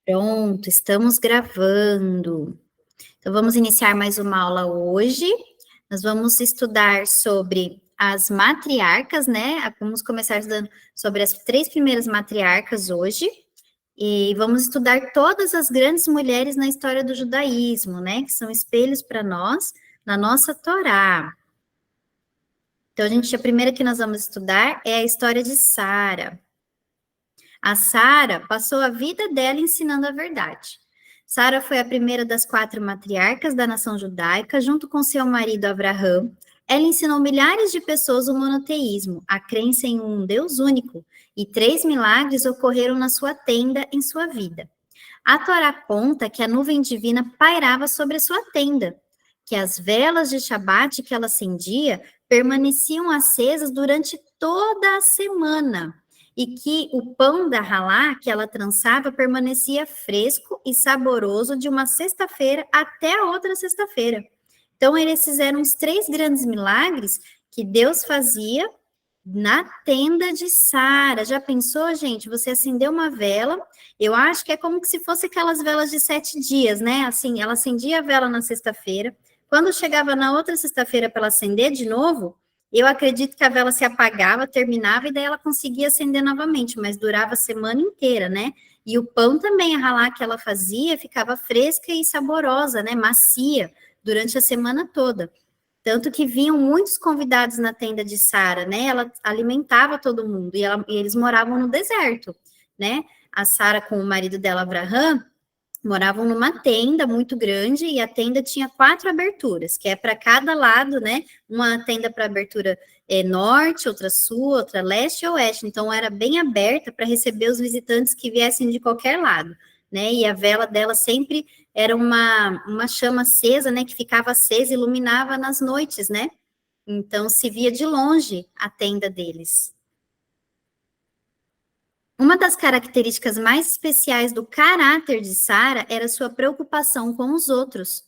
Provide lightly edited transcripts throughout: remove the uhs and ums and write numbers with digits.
Pronto, estamos gravando. Então, vamos iniciar mais uma aula hoje. Nós vamos estudar sobre as matriarcas, né? Vamos começar estudando sobre as 3 primeiras matriarcas hoje. E vamos estudar todas as grandes mulheres na história do judaísmo, né? Que são espelhos para nós na nossa Torá. Então, a primeira que nós vamos estudar é a história de Sara. A Sara passou a vida dela ensinando a verdade. Sara foi a primeira das 4 matriarcas da nação judaica, junto com seu marido Abraão. Ela ensinou milhares de pessoas o monoteísmo, a crença em um Deus único, e 3 milagres ocorreram na sua tenda em sua vida. A Torá conta que a nuvem divina pairava sobre a sua tenda, que as velas de Shabat que ela acendia permaneciam acesas durante toda a semana e que o pão da halá que ela trançava permanecia fresco e saboroso de uma sexta-feira até a outra sexta-feira. Então, eles fizeram os 3 grandes milagres que Deus fazia na tenda de Sara. Já pensou, gente? Você acendeu uma vela, eu acho que é como se fosse aquelas velas de 7 dias, né? Assim, ela acendia a vela na sexta-feira, quando chegava na outra sexta-feira para ela acender de novo, eu acredito que a vela se apagava, terminava, e daí ela conseguia acender novamente, mas durava a semana inteira, né? E o pão também, a ralá que ela fazia, ficava fresca e saborosa, né? Macia, durante a semana toda. Tanto que vinham muitos convidados na tenda de Sara, né? Ela alimentava todo mundo, e eles moravam no deserto, né? A Sara com o marido dela, Abraham, moravam numa tenda muito grande, e a tenda tinha 4 aberturas, que é para cada lado, né? Uma tenda para abertura norte, outra sul, outra leste e oeste. Então, era bem aberta para receber os visitantes que viessem de qualquer lado, né? E a vela dela sempre era uma chama acesa, né? Que ficava acesa e iluminava nas noites, né? Então, se via de longe a tenda deles. Uma das características mais especiais do caráter de Sara era sua preocupação com os outros.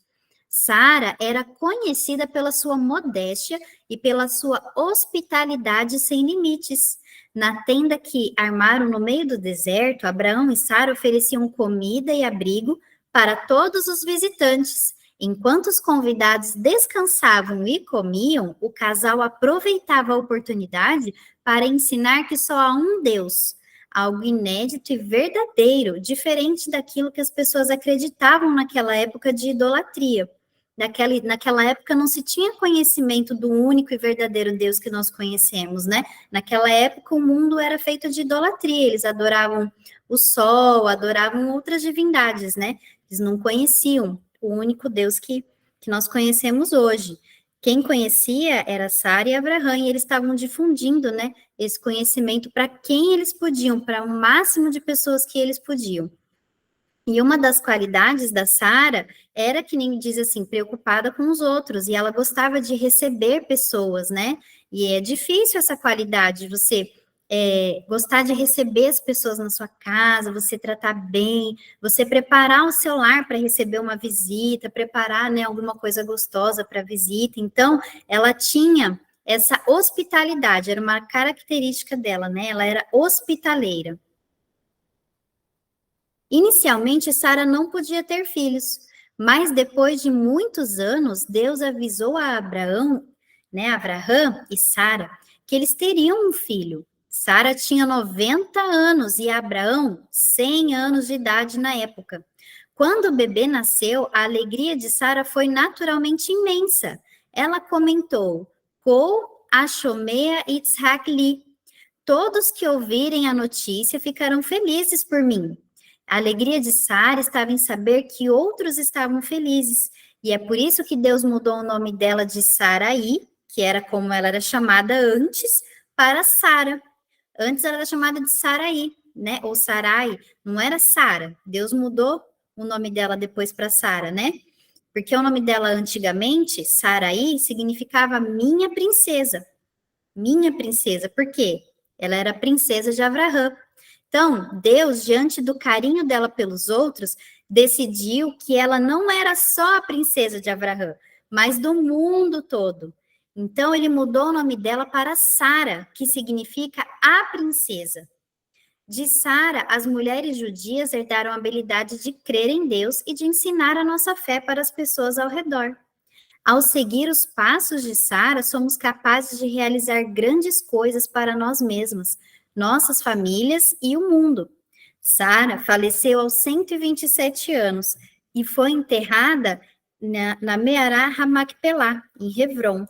Sara era conhecida pela sua modéstia e pela sua hospitalidade sem limites. Na tenda que armaram no meio do deserto, Abraão e Sara ofereciam comida e abrigo para todos os visitantes. Enquanto os convidados descansavam e comiam, o casal aproveitava a oportunidade para ensinar que só há um Deus, algo inédito e verdadeiro, diferente daquilo que as pessoas acreditavam naquela época de idolatria. Naquela época não se tinha conhecimento do único e verdadeiro Deus que nós conhecemos, né? Naquela época o mundo era feito de idolatria, eles adoravam o sol, adoravam outras divindades, né? Eles não conheciam o único Deus que nós conhecemos hoje. Quem conhecia era Sara e Abraão, e eles estavam difundindo, né, esse conhecimento para quem eles podiam, para o máximo de pessoas que eles podiam. E uma das qualidades da Sara era, que nem diz assim, preocupada com os outros, e ela gostava de receber pessoas, né? E é difícil essa qualidade, você gostar de receber as pessoas na sua casa, você tratar bem, você preparar o seu lar para receber uma visita, preparar, né, alguma coisa gostosa para a visita. Então, ela tinha essa hospitalidade, era uma característica dela, né? Ela era hospitaleira. Inicialmente, Sara não podia ter filhos, mas depois de muitos anos, Deus avisou a Abraão, né, Abraham e Sara, que eles teriam um filho. Sara tinha 90 anos e Abraão 100 anos de idade na época. Quando o bebê nasceu, a alegria de Sara foi naturalmente imensa. Ela comentou: Kol Ashomea Itzhak Li. Todos que ouvirem a notícia ficarão felizes por mim. A alegria de Sara estava em saber que outros estavam felizes, e é por isso que Deus mudou o nome dela de Saraí, que era como ela era chamada antes, para Sara. Antes ela era chamada de Saraí, né? Ou Sarai, não era Sara. Deus mudou o nome dela depois para Sara, né? Porque o nome dela antigamente, Saraí, significava minha princesa. Minha princesa, por quê? Ela era princesa de Abraão. Então, Deus, diante do carinho dela pelos outros, decidiu que ela não era só a princesa de Abraão, mas do mundo todo. Então, ele mudou o nome dela para Sara, que significa a princesa. De Sara, as mulheres judias herdaram a habilidade de crer em Deus e de ensinar a nossa fé para as pessoas ao redor. Ao seguir os passos de Sara, somos capazes de realizar grandes coisas para nós mesmas, nossas famílias e o mundo. Sara faleceu aos 127 anos e foi enterrada na Meará Hamakpelá, em Hebron.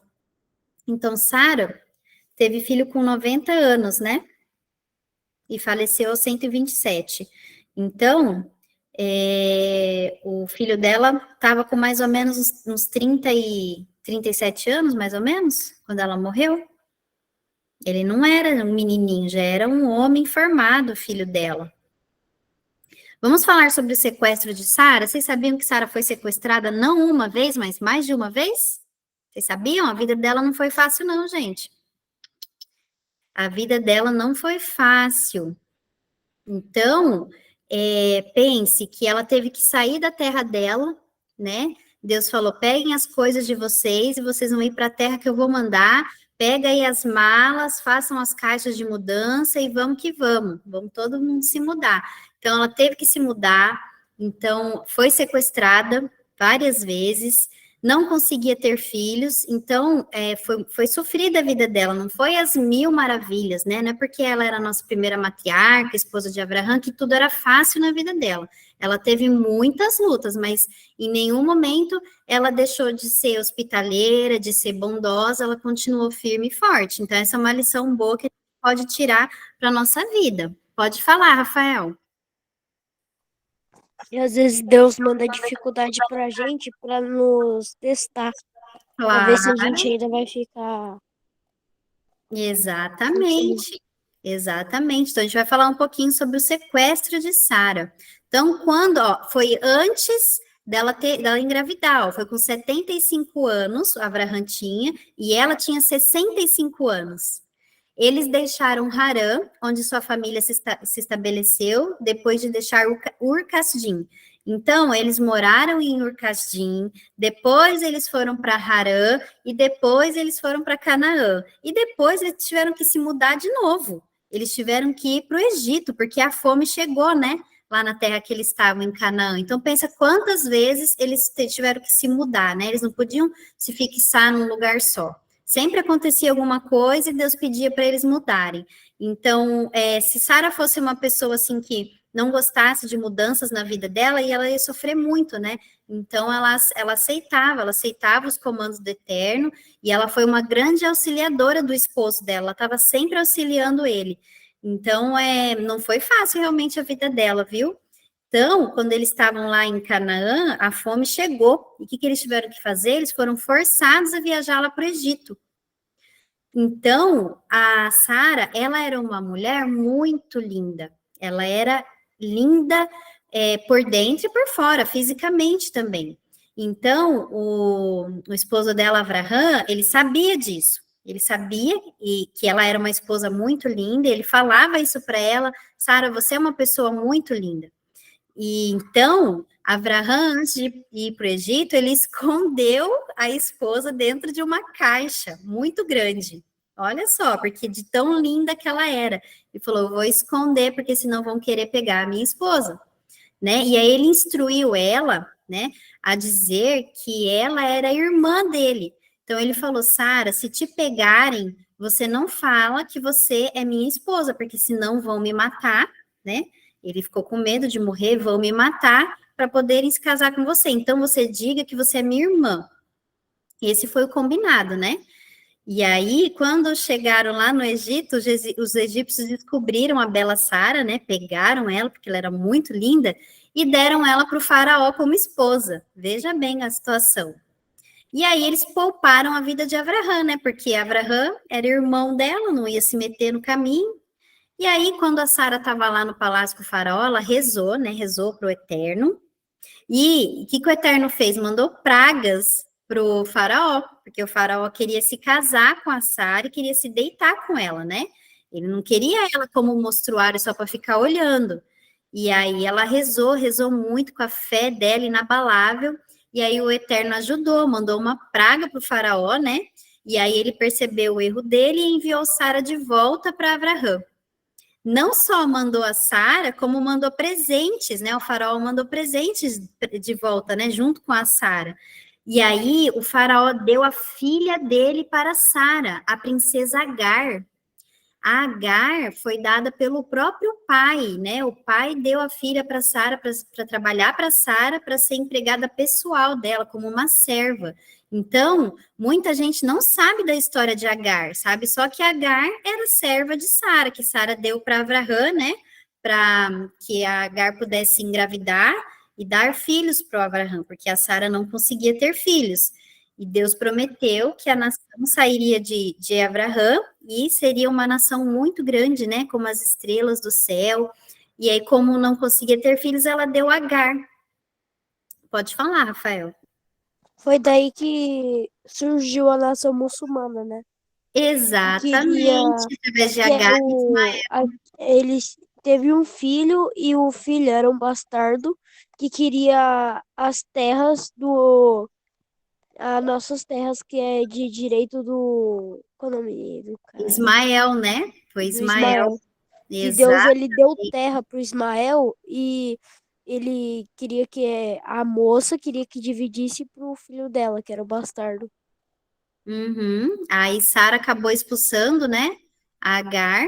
Então, Sara teve filho com 90 anos, né? E faleceu aos 127. Então, o filho dela estava com mais ou menos uns 37 anos, mais ou menos, quando ela morreu. Ele não era um menininho, já era um homem formado, filho dela. Vamos falar sobre o sequestro de Sara? Vocês sabiam que Sara foi sequestrada não uma vez, mas mais de uma vez? Vocês sabiam? A vida dela não foi fácil, não, gente. A vida dela não foi fácil. Então, pense que ela teve que sair da terra dela, né? Deus falou: peguem as coisas de vocês e vocês vão ir para a terra que eu vou mandar. Pega aí as malas, façam as caixas de mudança e vamos que vamos. Vamos todo mundo se mudar. Então, ela teve que se mudar. Então, foi sequestrada várias vezes, não conseguia ter filhos, então foi sofrida a vida dela, não foi as mil maravilhas, né? Não é porque ela era a nossa primeira matriarca, esposa de Abraão, que tudo era fácil na vida dela. Ela teve muitas lutas, mas em nenhum momento ela deixou de ser hospitaleira, de ser bondosa, ela continuou firme e forte. Então, essa é uma lição boa que a gente pode tirar para a nossa vida. Pode falar, Rafael. E às vezes Deus manda dificuldade pra gente para nos testar, para ver se a gente ainda vai ficar. Exatamente, exatamente. Então, a gente vai falar um pouquinho sobre o sequestro de Sara. Então, foi antes dela engravidar, foi com 75 anos, a Abraham tinha, e ela tinha 65 anos. Eles deixaram Harã, onde sua família se estabeleceu, depois de deixar Ur-Kasdim. Então, eles moraram em Ur-Kasdim, depois eles foram para Harã, e depois eles foram para Canaã. E depois eles tiveram que se mudar de novo. Eles tiveram que ir para o Egito, porque a fome chegou, né? Lá na terra que eles estavam, em Canaã. Então, pensa quantas vezes eles tiveram que se mudar, né? Eles não podiam se fixar num lugar só. Sempre acontecia alguma coisa e Deus pedia para eles mudarem. Então, se Sara fosse uma pessoa assim que não gostasse de mudanças na vida dela, e ela ia sofrer muito, né? Então, ela aceitava os comandos do Eterno, e ela foi uma grande auxiliadora do esposo dela, ela estava sempre auxiliando ele. Então, não foi fácil realmente a vida dela, viu? Então, quando eles estavam lá em Canaã, a fome chegou. E o que eles tiveram que fazer? Eles foram forçados a viajar lá para o Egito. Então, a Sara, ela era uma mulher muito linda. Ela era linda por dentro e por fora, fisicamente também. Então, o esposo dela, Avraham, ele sabia disso. Ele sabia que ela era uma esposa muito linda, ele falava isso para ela: Sara, você é uma pessoa muito linda. E então, Abraão, antes de ir para o Egito, ele escondeu a esposa dentro de uma caixa muito grande. Olha só, porque de tão linda que ela era. Ele falou: vou esconder, porque senão vão querer pegar a minha esposa. Né? E aí ele instruiu ela, né, a dizer que ela era irmã dele. Então ele falou: Sara, se te pegarem, você não fala que você é minha esposa, porque senão vão me matar, né? Ele ficou com medo de morrer, vão me matar para poderem se casar com você. Então você diga que você é minha irmã. Esse foi o combinado, né? E aí, quando chegaram lá no Egito, os egípcios descobriram a bela Sara, né? Pegaram ela, porque ela era muito linda, e deram ela para o faraó como esposa. Veja bem a situação. E aí eles pouparam a vida de Abraão, né? Porque Abraão era irmão dela, não ia se meter no caminho. E aí, quando a Sara estava lá no palácio com o faraó, ela rezou, né? Rezou para o Eterno. E o que o Eterno fez? Mandou pragas para o faraó, porque o faraó queria se casar com a Sara e queria se deitar com ela, né? Ele não queria ela como mostruário só para ficar olhando. E aí ela rezou muito com a fé dela inabalável. E aí o Eterno ajudou, mandou uma praga para o faraó, né? E aí ele percebeu o erro dele e enviou Sara de volta para Abraão. não só mandou a Sara, como mandou presentes, né? O faraó mandou presentes de volta, né? Junto com a Sara. E aí o faraó deu a filha dele para Sara, a princesa Agar. A Agar foi dada pelo próprio pai, né? O pai deu a filha para Sara para trabalhar para Sara, para ser empregada pessoal dela, como uma serva. Então, muita gente não sabe da história de Agar, sabe? Só que Agar era serva de Sara, que Sara deu para Abraão, né? Para que a Agar pudesse engravidar e dar filhos para o Abraão, porque a Sara não conseguia ter filhos. E Deus prometeu que a nação sairia de Abraão e seria uma nação muito grande, né? Como as estrelas do céu. E aí, como não conseguia ter filhos, ela deu Agar. Pode falar, Rafael. Foi daí que surgiu a nação muçulmana, né? Queria Exatamente, através de que Agar. eles teve um filho e o filho era um bastardo que queria as terras do as nossas terras que é de direito do qual é o nome do cara? Ismael, né? Foi Do Ismael. Ismael. Que Deus Exato. ele deu terra para o Ismael e ele queria que a moça queria que dividisse para o filho dela, que era o bastardo. Uhum. Aí Sara acabou expulsando, né? A Agar,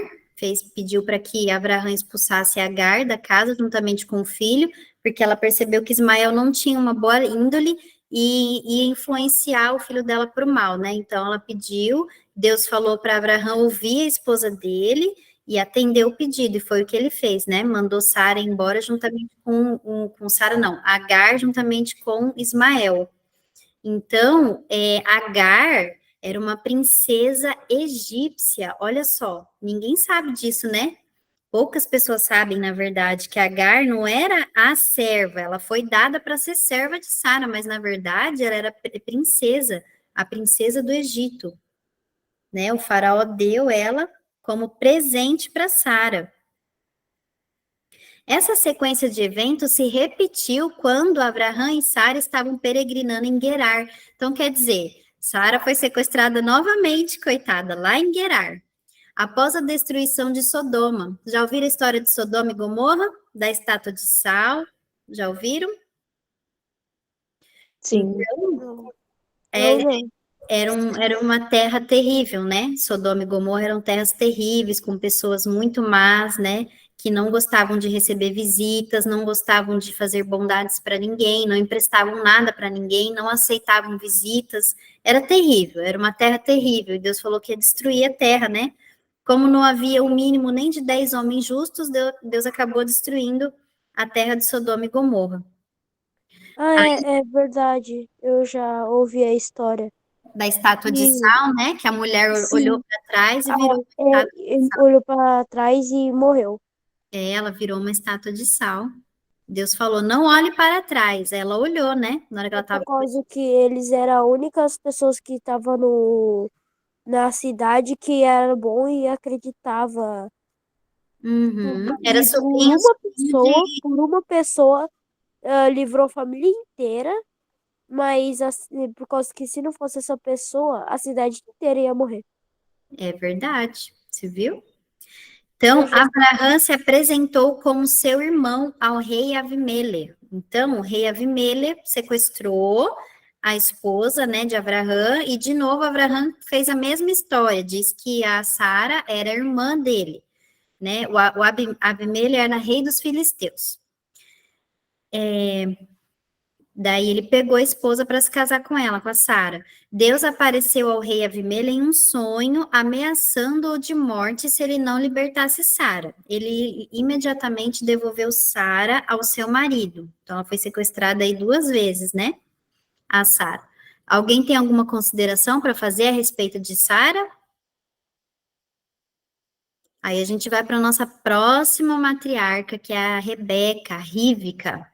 pediu para que Abraão expulsasse a Agar da casa juntamente com o filho, porque ela percebeu que Ismael não tinha uma boa índole e ia influenciar o filho dela para o mal, né? Então ela pediu, Deus falou para Abraão ouvir a esposa dele e atender o pedido, e foi o que ele fez, né? Mandou Sara embora juntamente com Sara, não, Agar juntamente com Ismael. Então, Agar era uma princesa egípcia. Olha só, ninguém sabe disso, né? Poucas pessoas sabem, na verdade, que Agar não era a serva, ela foi dada para ser serva de Sara, mas na verdade ela era princesa, a princesa do Egito, né? O faraó deu ela como presente para Sara. Essa sequência de eventos se repetiu quando Abraão e Sara estavam peregrinando em Gerar. Então, quer dizer, Sara foi sequestrada novamente, coitada, lá em Gerar, após a destruição de Sodoma. Já ouviram a história de Sodoma e Gomorra? Da estátua de sal? Já ouviram? Sim. Então, Eu é, não. era uma terra terrível, né? Sodoma e Gomorra eram terras terríveis, com pessoas muito más, né? Que não gostavam de receber visitas, não gostavam de fazer bondades para ninguém, não emprestavam nada para ninguém, não aceitavam visitas. Era terrível, era uma terra terrível. E Deus falou que ia destruir a terra, né? Como não havia o mínimo nem de 10 homens justos, Deus acabou destruindo a terra de Sodoma e Gomorra. Ah, é verdade. Eu já ouvi a história. Da estátua de E sal, né? Que a mulher olhou sim, para trás e ah, virou uma estátua de ele olhou para trás e morreu. ela virou uma estátua de sal. Deus falou, não olhe para trás. Ela olhou, né? Na hora que ela É por estava. causa que eles eram as únicas pessoas que estavam no na cidade que era bom e acreditava. Uhum. Era E sobrinho, sobrinho de. por uma pessoa, livrou a família inteira, mas assim, por causa que se não fosse essa pessoa, a cidade inteira ia morrer. É verdade, você viu? Eu Então, já Abraão se apresentou como seu irmão ao rei Avimele. Então, o rei Avimele sequestrou a esposa, né, de Abraão, e de novo Abraão fez a mesma história, diz que a Sara era irmã dele, né? O Abimele era rei dos filisteus. Daí ele pegou a esposa para se casar com ela, com a Sara. Deus apareceu ao rei Avimele em um sonho, ameaçando-o de morte se ele não libertasse Sara. Ele imediatamente devolveu Sara ao seu marido. Então ela foi sequestrada aí 2 vezes, né? A Sara. Alguém tem alguma consideração para fazer a respeito de Sara? Aí a gente vai para a nossa próxima matriarca, que é a Rebeca, a Rívica.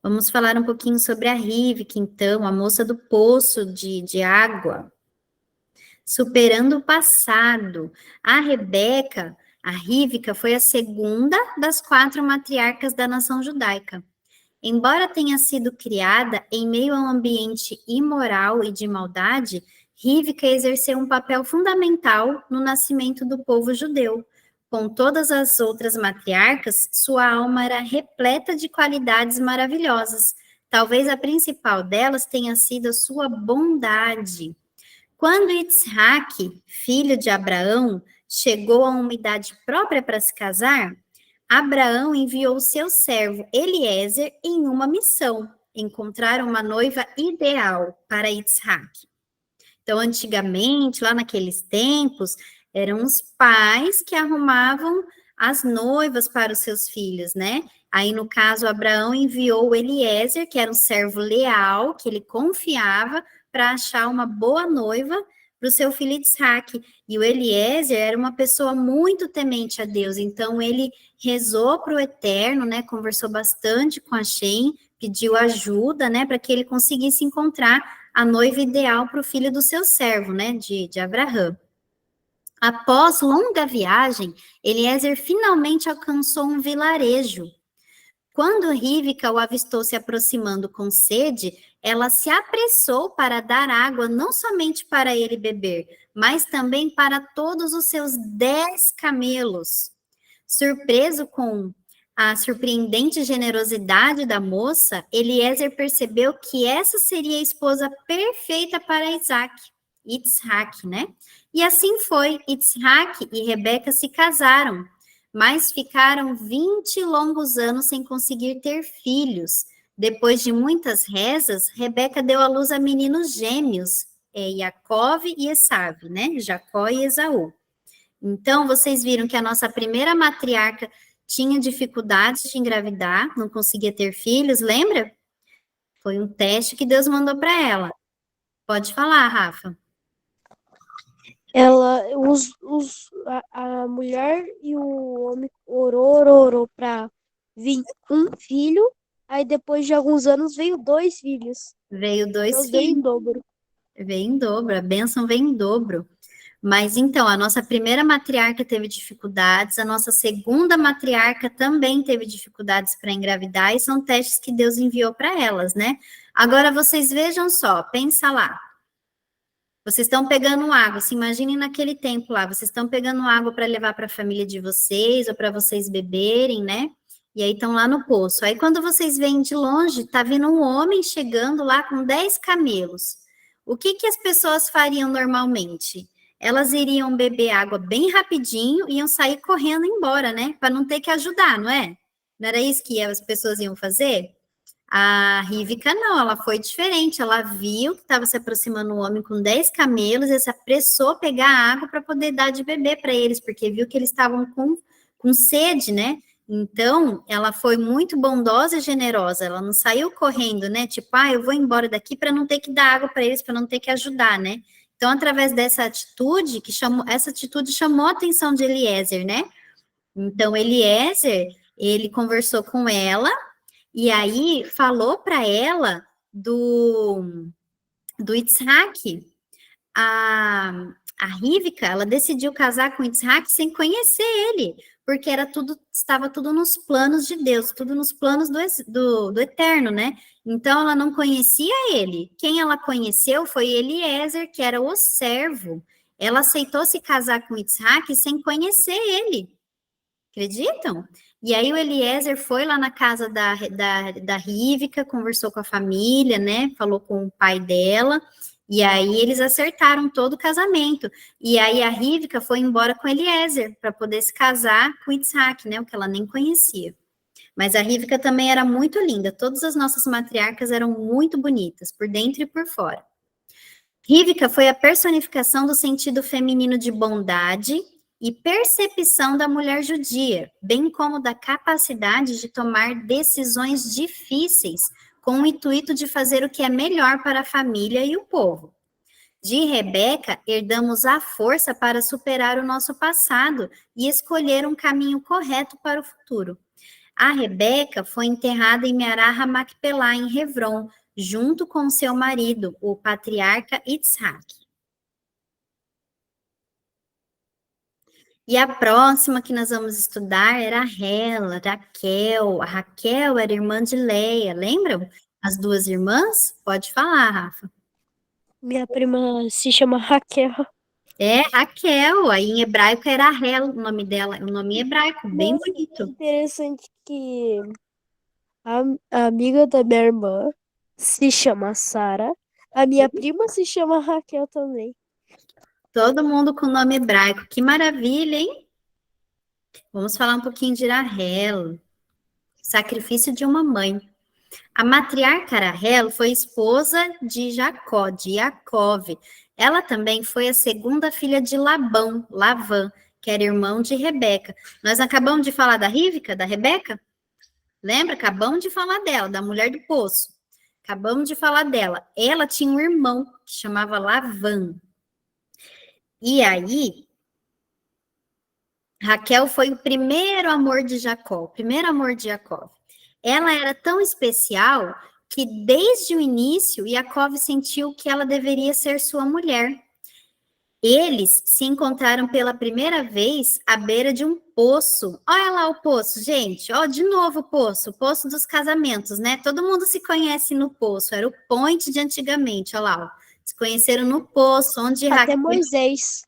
Vamos falar um pouquinho sobre a Rivka, então, a moça do poço de água, superando o passado. A Rebeca, a Rivka, foi a segunda das 4 matriarcas da nação judaica. Embora tenha sido criada em meio a um ambiente imoral e de maldade, Rívika exerceu um papel fundamental no nascimento do povo judeu. Com todas as outras matriarcas, sua alma era repleta de qualidades maravilhosas. Talvez a principal delas tenha sido a sua bondade. Quando Yitzhak, filho de Abraão, chegou a uma idade própria para se casar, Abraão enviou seu servo Eliezer em uma missão, encontrar uma noiva ideal para Yitzhak. Então, antigamente, lá naqueles tempos, eram os pais que arrumavam as noivas para os seus filhos, né? Aí, no caso, Abraão enviou Eliezer, que era um servo leal, que ele confiava, para achar uma boa noiva para o seu filho Isaac. E o Eliezer era uma pessoa muito temente a Deus, então ele rezou para o Eterno, né? Conversou bastante com Hashem, pediu ajuda, né? Para que ele conseguisse encontrar a noiva ideal para o filho do seu servo, né? De Abraão. Após longa viagem, Eliezer finalmente alcançou um vilarejo. Quando Rívika o avistou se aproximando com sede, ela se apressou para dar água não somente para ele beber, mas também para todos os seus 10 camelos. Surpreso com a surpreendente generosidade da moça, Eliezer percebeu que essa seria a esposa perfeita para Yitzhak, né? E assim foi, Yitzhak e Rebeca se casaram, mas ficaram 20 longos anos sem conseguir ter filhos. Depois de muitas rezas, Rebeca deu à luz a meninos gêmeos, Yaakov e Esav, né? Jacó e Esaú. Então, vocês viram que a nossa primeira matriarca tinha dificuldades de engravidar, não conseguia ter filhos, lembra? Foi um teste que Deus mandou para ela. Pode falar, Rafa. Ela, a mulher e o homem orou para vir um filho, aí depois de alguns anos veio 2 filhos. Veio 2 Deus filhos. veio em dobro. Veio em dobro, a bênção vem em dobro. Mas então, a nossa primeira matriarca teve dificuldades, a nossa segunda matriarca também teve dificuldades para engravidar, e são testes que Deus enviou para elas, né? Agora vocês vejam só, pensa lá. Vocês estão pegando água, se imaginem naquele tempo lá, vocês estão pegando água para levar para a família de vocês, ou para vocês beberem, né? E aí estão lá no poço. Aí quando vocês veem de longe, tá vindo um homem chegando lá com 10 camelos. O que as pessoas fariam normalmente? Elas iriam beber água bem rapidinho e iam sair correndo embora, né? Para não ter que ajudar, não é? Não era isso que as pessoas iam fazer? A Rívika não, ela foi diferente. Ela viu que estava se aproximando um homem com 10 camelos e se apressou a pegar água para poder dar de beber para eles, porque viu que eles estavam com sede, né? Então, ela foi muito bondosa e generosa. Ela não saiu correndo, né? Tipo, eu vou embora daqui para não ter que dar água para eles, para não ter que ajudar, né? Então, através dessa atitude, essa atitude chamou a atenção de Eliezer, né? Então, Eliezer, ele conversou com ela e aí falou para ela do Yitzhak. A Rívika, ela decidiu casar com Yitzhak sem conhecer ele, porque estava tudo nos planos de Deus, tudo nos planos do Eterno, né? Então, ela não conhecia ele. Quem ela conheceu foi Eliezer, que era o servo. Ela aceitou se casar com Yitzhak sem conhecer ele. Acreditam? E aí o Eliezer foi lá na casa da Rívika, conversou com a família, né? Falou com o pai dela. E aí eles acertaram todo o casamento. E aí a Rívika foi embora com Eliezer para poder se casar com Yitzhak, né? O que ela nem conhecia. Mas a Rívika também era muito linda. Todas as nossas matriarcas eram muito bonitas, por dentro e por fora. Rívika foi a personificação do sentido feminino de bondade e percepção da mulher judia, bem como da capacidade de tomar decisões difíceis, com o intuito de fazer o que é melhor para a família e o povo. De Rebeca, herdamos a força para superar o nosso passado e escolher um caminho correto para o futuro. A Rebeca foi enterrada em Mearah Macpelá, em Hebron, junto com seu marido, o patriarca Yitzhak. E a próxima que nós vamos estudar era a Raquel. A Raquel era irmã de Leia, lembram? As duas irmãs? Pode falar, Rafa. Minha prima se chama Raquel. É Raquel, aí em hebraico era Rahel, o nome dela, um nome em hebraico, bem Nossa, é bonito. interessante que a, a amiga da minha irmã se chama Sara. A minha prima se chama Raquel também. Todo mundo com nome hebraico, que maravilha, hein? Vamos falar um pouquinho de Rahel, sacrifício de uma mãe. A matriarca Rahel foi esposa de Jacó, de Iacove. Ela também foi a segunda filha de Labão, Lavã, que era irmão de Rebeca. Nós acabamos de falar da Rívca, da Rebeca? Lembra? Acabamos de falar dela, da mulher do poço. Acabamos de falar dela. Ela tinha um irmão que chamava Lavã. E aí, Raquel foi o primeiro amor de Jacó, o primeiro amor de Jacó. Ela era tão especial que desde o início Jacó sentiu que ela deveria ser sua mulher. Eles se encontraram pela primeira vez à beira de um poço. Olha lá o poço, gente. Ó, de novo o poço dos casamentos, né? Todo mundo se conhece no poço. Era o point de antigamente, olha lá. Ó. Se conheceram no poço, onde Até Raquel... Moisés.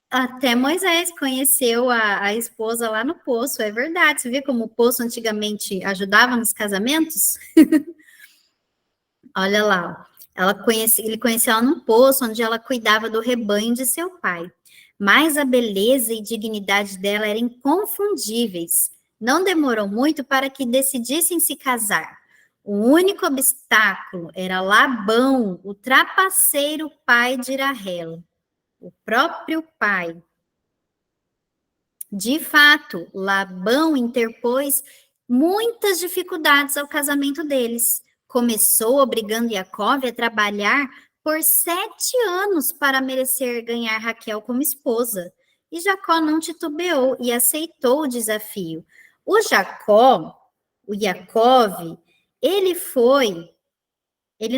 Até Moisés conheceu a esposa lá no poço, é verdade. Você vê como o poço antigamente ajudava nos casamentos? Olha lá, ele conheceu ela num poço onde ela cuidava do rebanho de seu pai. Mas a beleza e dignidade dela eram inconfundíveis. Não demorou muito para que decidissem se casar. O único obstáculo era Labão, o trapaceiro pai de Rahel, o próprio pai. De fato, Labão interpôs muitas dificuldades ao casamento deles. Começou obrigando Jacó a trabalhar por 7 anos para merecer ganhar Raquel como esposa. E Jacó não titubeou e aceitou o desafio. O Jacó, o Jacove, ele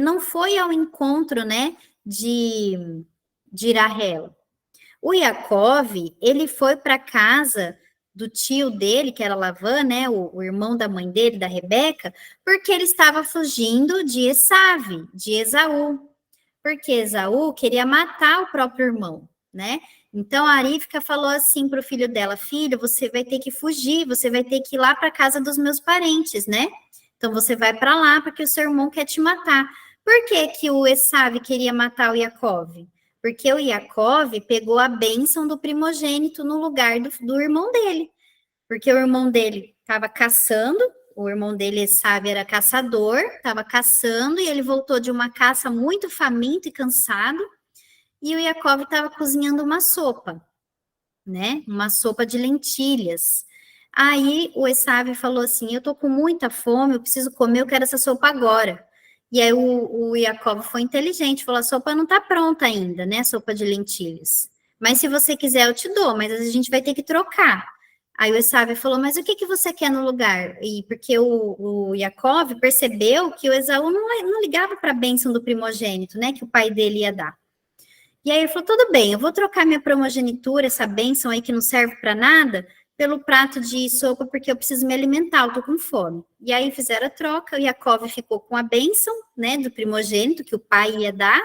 não foi ao encontro, né, de Rahel. O Yaakov, ele foi para casa do tio dele, que era Labã, né, o irmão da mãe dele, da Rebeca, porque ele estava fugindo de Esave, de Esaú, porque Esaú queria matar o próprio irmão, né? Então a Rivka falou assim para o filho dela: filho, você vai ter que fugir, você vai ter que ir lá para a casa dos meus parentes, né? Então você vai para lá porque o seu irmão quer te matar. Por que que o Esave queria matar o Yaakov? Porque o Yaakov pegou a bênção do primogênito no lugar do irmão dele. Porque o irmão dele estava caçando, o irmão dele, sabe, era caçador, estava caçando e ele voltou de uma caça muito faminto e cansado. E o Yaakov estava cozinhando uma sopa, né? Uma sopa de lentilhas. Aí o Esav falou assim: eu tô com muita fome, eu preciso comer, eu quero essa sopa agora. E aí o Jacob foi inteligente, falou: a sopa não tá pronta ainda, né? Sopa de lentilhas. Mas se você quiser, eu te dou, mas a gente vai ter que trocar. Aí o Esav falou: mas o que, que você quer no lugar? E porque o Jacob percebeu que o Esaú não ligava para a bênção do primogênito, né? Que o pai dele ia dar. E aí ele falou: tudo bem, eu vou trocar minha primogenitura, essa bênção aí que não serve para nada, pelo prato de sopa, porque eu preciso me alimentar, eu tô com fome. E aí fizeram a troca, o Yaakov ficou com a bênção, né, do primogênito, que o pai ia dar,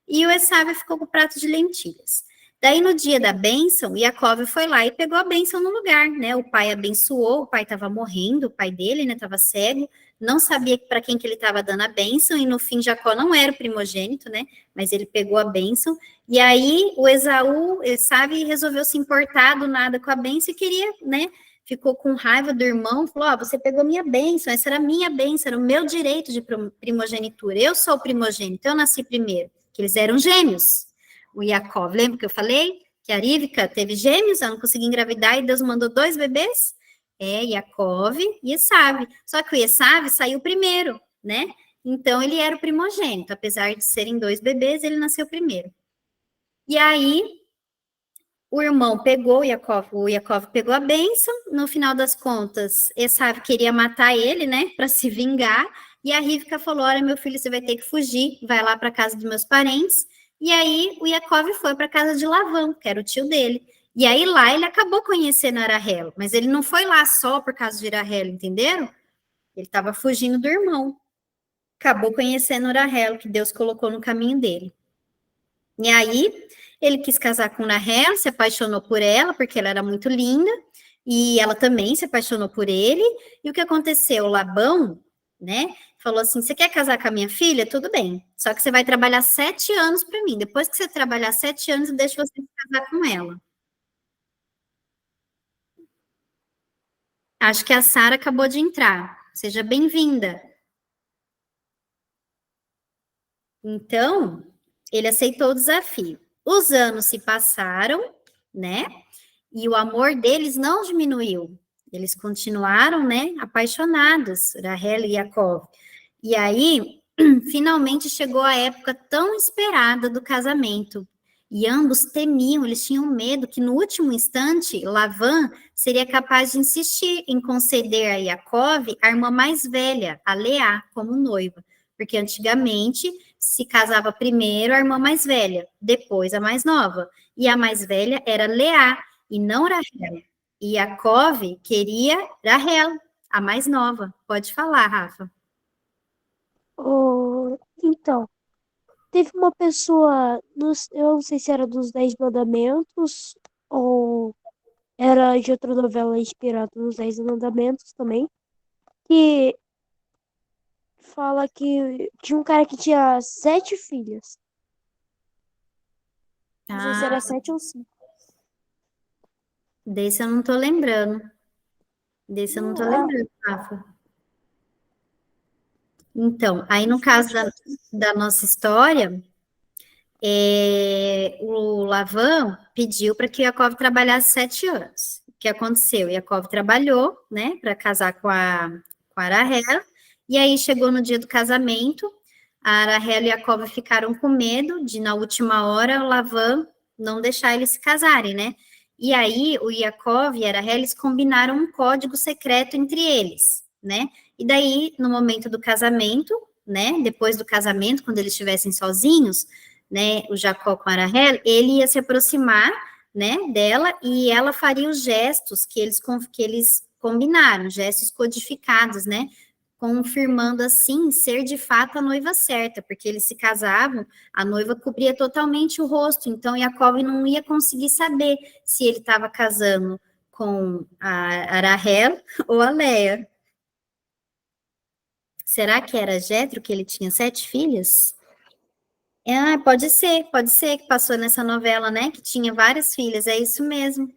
e o Esaú ficou com o prato de lentilhas. Daí, no dia da bênção, Yaakov foi lá e pegou a bênção no lugar, né? O pai abençoou, o pai estava morrendo, o pai dele, né, estava cego, não sabia para quem que ele estava dando a bênção, e no fim Jacó não era o primogênito, né? Mas ele pegou a bênção, e aí o Esaú, ele sabe, resolveu se importar do nada com a bênção e queria, né? Ficou com raiva do irmão, falou: ó, você pegou minha bênção, essa era minha bênção, era o meu direito de primogenitura, eu sou o primogênito, eu nasci primeiro, que eles eram gêmeos. O Yaakov, lembra que eu falei? Que a Rivka teve gêmeos, ela não conseguiu engravidar e Deus mandou 2 bebês? É, Yaakov e Esav. Só que o Esav saiu primeiro, né? Então ele era o primogênito, apesar de serem 2 bebês, ele nasceu primeiro. E aí o irmão pegou, o Yaakov pegou a bênção, no final das contas, Esav queria matar ele, né, para se vingar, e a Rivka falou: olha, meu filho, você vai ter que fugir, vai lá para casa dos meus parentes. E aí o Yaakov foi para casa de Lavão, que era o tio dele. E aí lá ele acabou conhecendo a Rahel, mas ele não foi lá só por causa de Rahel, entenderam? Ele estava fugindo do irmão. Acabou conhecendo a Rahel, que Deus colocou no caminho dele. E aí, ele quis casar com Rahel, se apaixonou por ela, porque ela era muito linda, e ela também se apaixonou por ele. E o que aconteceu? Labão, né, falou assim: você quer casar com a minha filha? Tudo bem, só que você vai trabalhar 7 anos para mim. Depois que você trabalhar 7 anos, eu deixo você se casar com ela. Acho que a Sara acabou de entrar. Seja bem-vinda. Então, ele aceitou o desafio. Os anos se passaram, né? E o amor deles não diminuiu. Eles continuaram, né, apaixonados, Rahel e Jacob. E aí, finalmente chegou a época tão esperada do casamento. E ambos temiam, eles tinham medo que no último instante, Lavan seria capaz de insistir em conceder a Jacob a irmã mais velha, a Leá, como noiva. Porque antigamente se casava primeiro a irmã mais velha, depois a mais nova. E a mais velha era Leá, e não Rahel. E Jacob queria Rahel, a mais nova. Pode falar, Rafa. Então, teve uma pessoa, eu não sei se era dos Dez Mandamentos ou era de outra novela inspirada nos Dez Mandamentos também, que fala que tinha um cara que tinha 7 filhas. Não sei se era 7 ou 5. Desse eu não tô lembrando. Desse eu não tô Ah, lembrando, Rafa. Então, aí no caso da nossa história, o Lavan pediu para que Yaakov trabalhasse 7 anos. O que aconteceu? Yaakov trabalhou, né, para casar com a Rahel, e aí chegou no dia do casamento, a Rahel e Yaakov ficaram com medo de, na última hora, o Lavan não deixar eles se casarem, né? E aí, o Yaakov e a Rahel, eles combinaram um código secreto entre eles, né? E daí, no momento do casamento, né, depois do casamento, quando eles estivessem sozinhos, né, o Jacó com a Rahel, ele ia se aproximar, né, dela e ela faria os gestos que eles combinaram, gestos codificados, né, confirmando assim ser de fato a noiva certa, porque eles se casavam, a noiva cobria totalmente o rosto, então Jacob não ia conseguir saber se ele estava casando com a Rahel ou a Leia. Será que era Jetro que ele tinha 7 filhas? Pode ser que passou nessa novela, né? Que tinha várias filhas, é isso mesmo.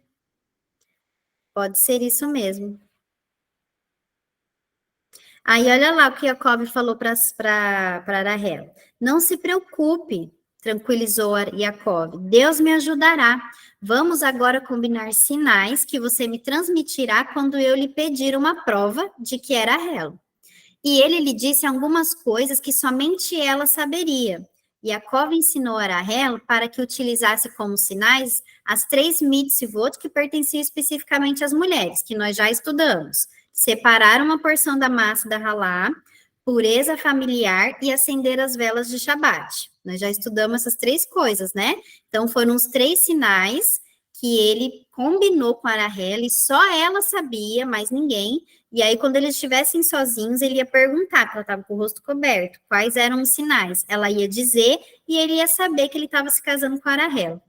Pode ser isso mesmo. Aí olha lá o que Jacob falou para Rahel. Não se preocupe, tranquilizou Jacob. Deus me ajudará. Vamos agora combinar sinais que você me transmitirá quando eu lhe pedir uma prova de que era Rahel. E ele lhe disse algumas coisas que somente ela saberia. Yaakov ensinou a Rahel para que utilizasse como sinais as 3 mitzvot que pertenciam especificamente às mulheres, que nós já estudamos. Separar uma porção da massa da halá, pureza familiar e acender as velas de Shabat. Nós já estudamos essas 3 coisas, né? Então, foram os 3 sinais que ele combinou com a Rahel e só ela sabia, mais ninguém, e aí, quando eles estivessem sozinhos, ele ia perguntar, que ela estava com o rosto coberto, quais eram os sinais. Ela ia dizer e ele ia saber que ele estava se casando com a Rahel.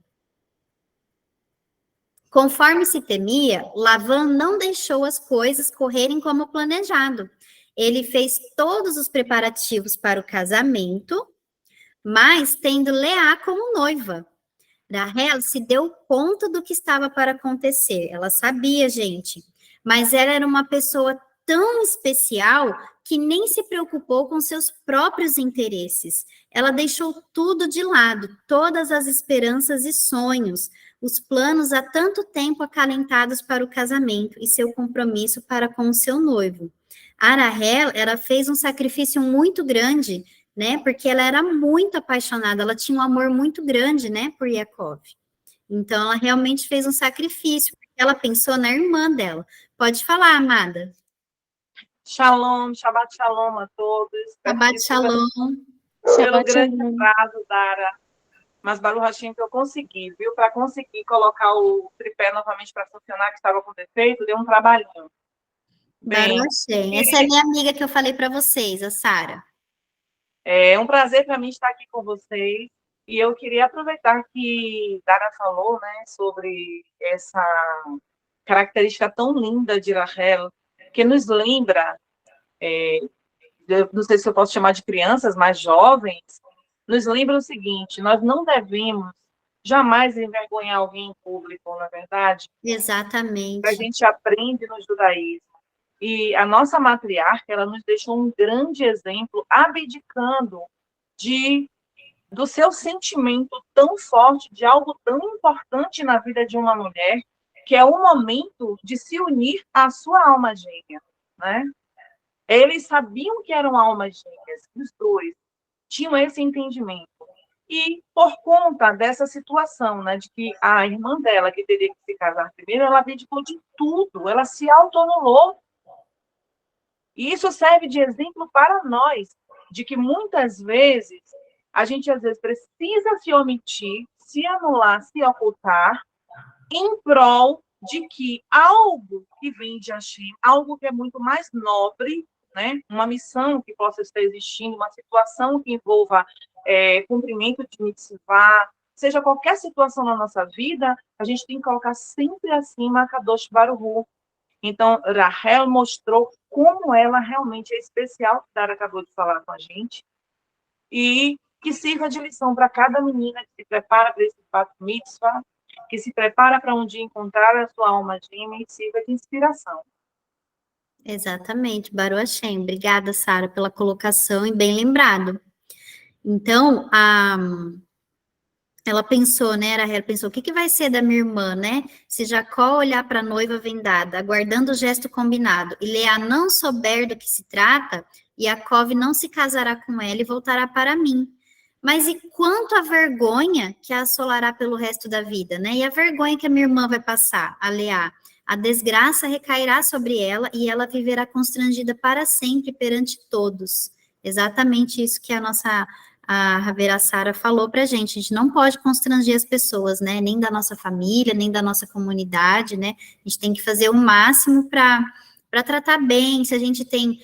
Conforme se temia, Lavan não deixou as coisas correrem como planejado. Ele fez todos os preparativos para o casamento, mas tendo Leá como noiva. Rahel se deu conta do que estava para acontecer. Ela sabia, gente, mas ela era uma pessoa tão especial que nem se preocupou com seus próprios interesses. Ela deixou tudo de lado, todas as esperanças e sonhos, os planos há tanto tempo acalentados para o casamento e seu compromisso para com o seu noivo. A Rahel, ela fez um sacrifício muito grande, né? Porque ela era muito apaixonada, ela tinha um amor muito grande, né, por Yaakov. Então, ela realmente fez um sacrifício, porque ela pensou na irmã dela. Pode falar, amada. Shalom, Shabbat Shalom a todos. Shabbat Shalom. Pelo grande atraso, Dara. Mas Baruch Hashem que eu consegui, viu? Para conseguir colocar o tripé novamente para funcionar, que estava com defeito, deu um trabalhinho. Baruch Hashem. Essa é a minha amiga que eu falei para vocês, a Sara. É um prazer para mim estar aqui com vocês. E eu queria aproveitar que Dara falou, né, sobre essa característica tão linda de Rachel, que nos lembra, eu não sei se eu posso chamar de crianças, mas jovens, nos lembra o seguinte: nós não devemos jamais envergonhar alguém em público, na verdade, que a Exatamente. gente aprende no judaísmo. E a nossa matriarca, ela nos deixou um grande exemplo, abdicando de do seu sentimento tão forte, de algo tão importante na vida de uma mulher, que é o momento de se unir à sua alma gêmea, né? Eles sabiam que eram almas gêmeas, os dois tinham esse entendimento. E por conta dessa situação, né, de que a irmã dela, que teria que se casar primeiro, ela abdicou de tudo, ela se autoanulou. E isso serve de exemplo para nós, de que muitas vezes a gente às vezes precisa se omitir, se anular, se ocultar, em prol de que algo que vem de Hashem, algo que é muito mais nobre, né? Uma missão que possa estar existindo, uma situação que envolva cumprimento de mitzvah, seja qualquer situação na nossa vida, a gente tem que colocar sempre acima a Kadosh Baruch Hu. Então, Rachel mostrou como ela realmente é especial, que Dara acabou de falar com a gente, e que sirva de lição para cada menina que se prepara para esse Bat Mitzvah, que se prepara para um dia encontrar a sua alma gêmea e sirva de inspiração. Exatamente, Baruch Hashem. Obrigada, Sara, pela colocação e bem lembrado. Então, ela pensou, né, Rahel pensou, o que vai ser da minha irmã, né, se Jacó olhar para a noiva vendada, aguardando o gesto combinado, e Leá não souber do que se trata, Yaakov não se casará com ela e voltará para mim. Mas e quanto à vergonha que a assolará pelo resto da vida, né, e a vergonha que a minha irmã vai passar, a Leá? A desgraça recairá sobre ela e ela viverá constrangida para sempre perante todos. Exatamente isso que a Ravera Sara falou para a gente não pode constranger as pessoas, né, nem da nossa família, nem da nossa comunidade, né, a gente tem que fazer o máximo para tratar bem, se a gente tem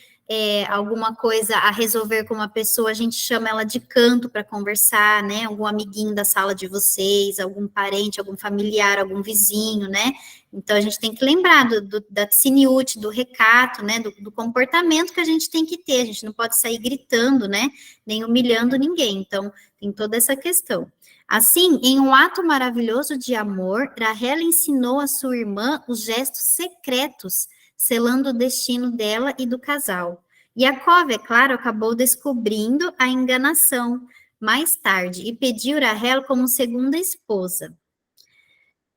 alguma coisa a resolver com uma pessoa, a gente chama ela de canto para conversar, né, algum amiguinho da sala de vocês, algum parente, algum familiar, algum vizinho, né, então a gente tem que lembrar da tsiniut, do recato, né, do comportamento que a gente tem que ter, a gente não pode sair gritando, né, nem humilhando ninguém, então tem toda essa questão. Assim, em um ato maravilhoso de amor, Rahel ensinou a sua irmã os gestos secretos, selando o destino dela e do casal. Yaakov, é claro, acabou descobrindo a enganação mais tarde e pediu Rahel como segunda esposa.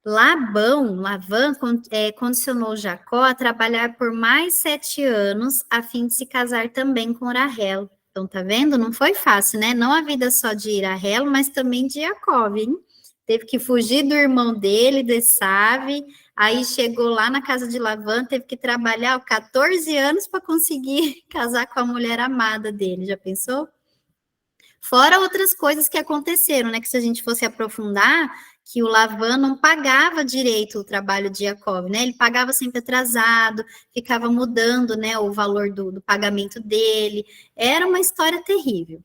Lavan condicionou Jacó a trabalhar por mais 7 anos a fim de se casar também com Rahel. Então, tá vendo? Não foi fácil, né? Não a vida só de Rahel, mas também de Jacó, hein? Teve que fugir do irmão dele, de Esav, aí chegou lá na casa de Lavan, teve que trabalhar 14 anos para conseguir casar com a mulher amada dele, já pensou? Fora outras coisas que aconteceram, né? Que se a gente fosse aprofundar, que o Lavan não pagava direito o trabalho de Jacob, né? Ele pagava sempre atrasado, ficava mudando, né, o valor do pagamento dele. Era uma história terrível.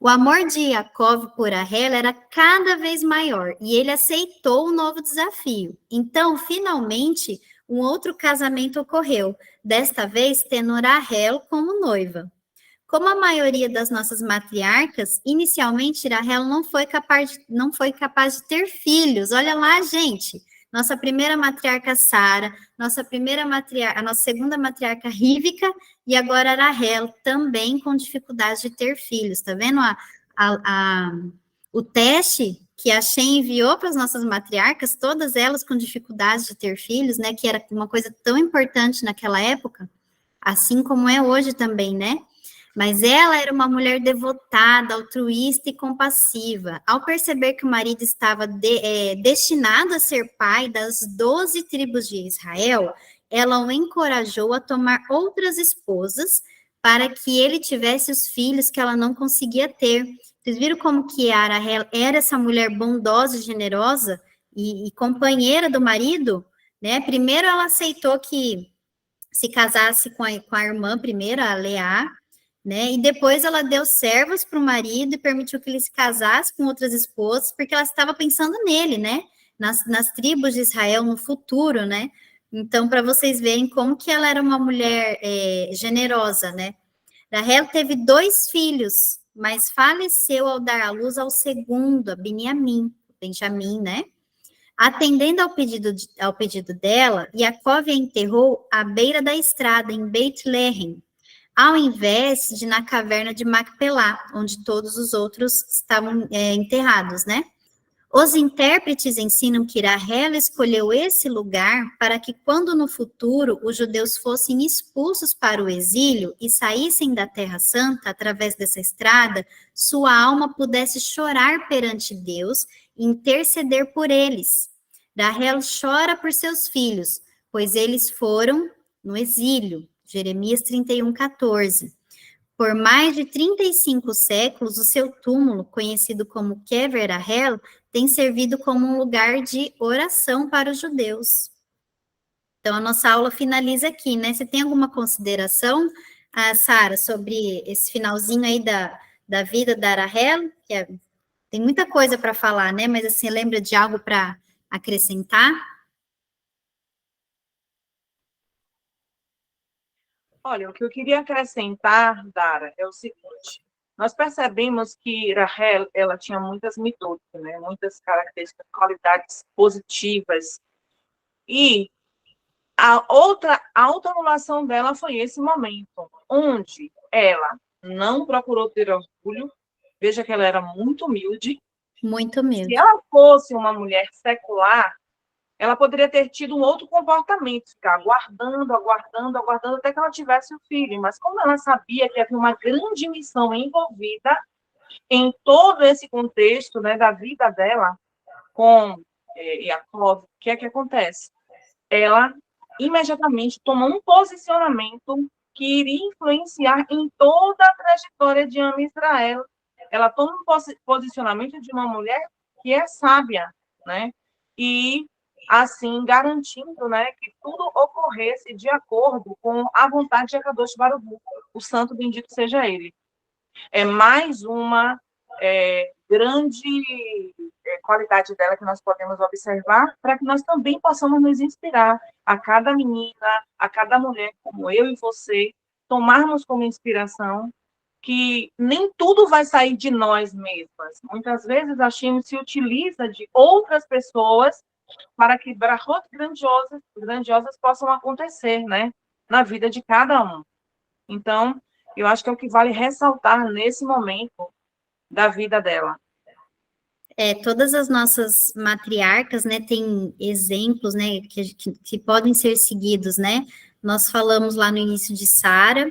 O amor de Jacob por Rahel era cada vez maior e ele aceitou o novo desafio. Então, finalmente, um outro casamento ocorreu, desta vez tendo Rahel como noiva. Como a maioria das nossas matriarcas, inicialmente Rahel não foi capaz de ter filhos. Olha lá, gente. Nossa primeira matriarca Sara, a nossa segunda matriarca Rívika e agora Rahel também com dificuldade de ter filhos. Tá vendo o teste que a Shem enviou para as nossas matriarcas, todas elas com dificuldade de ter filhos, né? Que era uma coisa tão importante naquela época, assim como é hoje também, né? Mas ela era uma mulher devotada, altruísta e compassiva. Ao perceber que o marido estava destinado a ser pai das 12 tribos de Israel, ela o encorajou a tomar outras esposas para que ele tivesse os filhos que ela não conseguia ter. Vocês viram como que Rahel era essa mulher bondosa e generosa e companheira do marido? Né? Primeiro ela aceitou que se casasse com a irmã primeiro, a Leá, né? E depois ela deu servos para o marido e permitiu que ele se casasse com outras esposas, porque ela estava pensando nele, né? Nas tribos de Israel no futuro, né? Então, para vocês verem como que ela era uma mulher generosa, né? Rahel teve 2 filhos, mas faleceu ao dar à luz ao segundo, a Benjamim, né? Atendendo ao pedido dela, Yaakov a enterrou à beira da estrada, em Beit-Lehem, ao invés de na caverna de Macpelá, onde todos os outros estavam enterrados, né? Os intérpretes ensinam que Rahel escolheu esse lugar para que, quando no futuro os judeus fossem expulsos para o exílio e saíssem da Terra Santa através dessa estrada, sua alma pudesse chorar perante Deus e interceder por eles. Rahel chora por seus filhos, pois eles foram no exílio. Jeremias 31:14. Por mais de 35 séculos, o seu túmulo, conhecido como Kever Rahel, tem servido como um lugar de oração para os judeus. Então, a nossa aula finaliza aqui, né? Você tem alguma consideração, Sara, sobre esse finalzinho aí da vida da Rahel? Tem muita coisa para falar, né? Mas, assim, lembra de algo para acrescentar? Olha, o que eu queria acrescentar, Dara, é o seguinte: nós percebemos que Rahel, ela tinha muitas mitos, né? Muitas características, qualidades positivas, e a outra autoanulação dela foi esse momento, onde ela não procurou ter orgulho. Veja que ela era muito humilde. Muito Se mesmo. ela fosse uma mulher secular, ela poderia ter tido um outro comportamento, ficar aguardando, até que ela tivesse o filho. Mas como ela sabia que havia uma grande missão envolvida em todo esse contexto, né, da vida dela com Yaakov, o que é que acontece? Ela imediatamente tomou um posicionamento que iria influenciar em toda a trajetória de Ama Israel. Ela toma um posicionamento de uma mulher que é sábia, né? E assim garantindo, né, que tudo ocorresse de acordo com a vontade de Akadosh Baruch Hu, o santo bendito seja ele. É mais uma grande qualidade dela que nós podemos observar, para que nós também possamos nos inspirar, a cada menina, a cada mulher, como eu e você, tomarmos como inspiração que nem tudo vai sair de nós mesmas. Muitas vezes a Shem se utiliza de outras pessoas para que brachot grandiosas possam acontecer, né, na vida de cada um. Então, eu acho que é o que vale ressaltar nesse momento da vida dela. Todas as nossas matriarcas, né, têm exemplos, né, que podem ser seguidos, né? Nós falamos lá no início de Sara,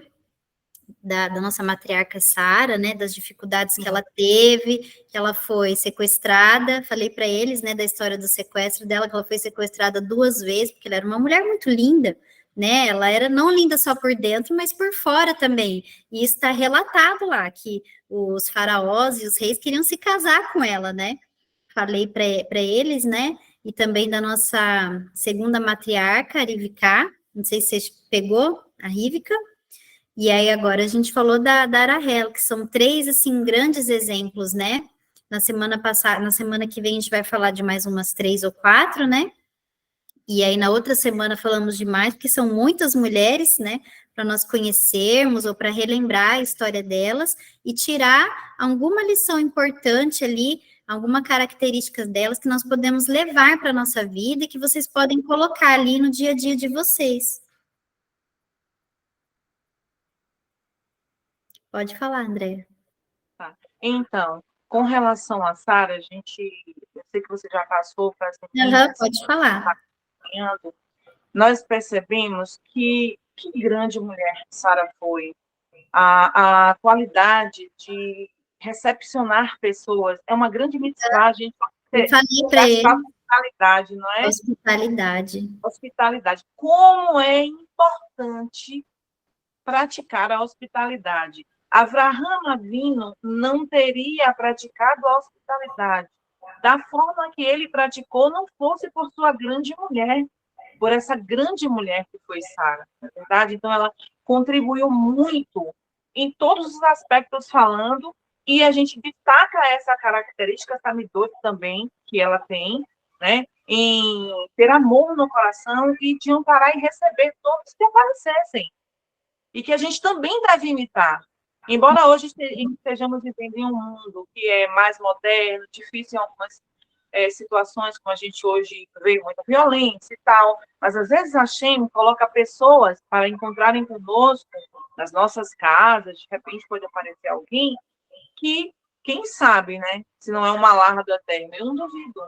da nossa matriarca Sara, né, das dificuldades que ela teve, que ela foi sequestrada. Falei para eles, né, da história do sequestro dela, que ela foi sequestrada 2 vezes, porque ela era uma mulher muito linda, né? Ela era não linda só por dentro, mas por fora também. E está relatado lá que os faraós e os reis queriam se casar com ela, né? Falei para eles, né? E também da nossa segunda matriarca, a Rivka. Não sei se você pegou a Rivka. E aí agora a gente falou da Rahel, que são 3, assim, grandes exemplos, né? Na semana que vem a gente vai falar de mais umas 3 ou 4, né? E aí na outra semana falamos de mais, porque são muitas mulheres, né? Para nós conhecermos ou para relembrar a história delas e tirar alguma lição importante ali, alguma característica delas que nós podemos levar para a nossa vida e que vocês podem colocar ali no dia a dia de vocês. Pode falar, Andréa. Tá. Então, com relação a Sara, eu sei que você já passou para as meninas, Pode falar. nós percebemos que grande mulher Sara foi. A qualidade de recepcionar pessoas é uma grande mitzvah, a gente Eu falei para ele. Hospitalidade, não é? Hospitalidade. Como é importante praticar a hospitalidade. Avraham Avinu não teria praticado a hospitalidade da forma que ele praticou, não fosse por sua grande mulher, por essa grande mulher que foi Sara, na verdade. Então, ela contribuiu muito em todos os aspectos falando, e a gente destaca essa característica, essa midot também, que ela tem, né, em ter amor no coração e de amparar e receber todos que aparecessem, e que a gente também deve imitar. Embora hoje estejamos vivendo em um mundo que é mais moderno, difícil em algumas situações, como a gente hoje vê muita violência e tal, mas às vezes a Shem coloca pessoas para encontrarem conosco nas nossas casas, de repente pode aparecer alguém que, quem sabe, né, se não é uma larva do eterno, eu não duvido.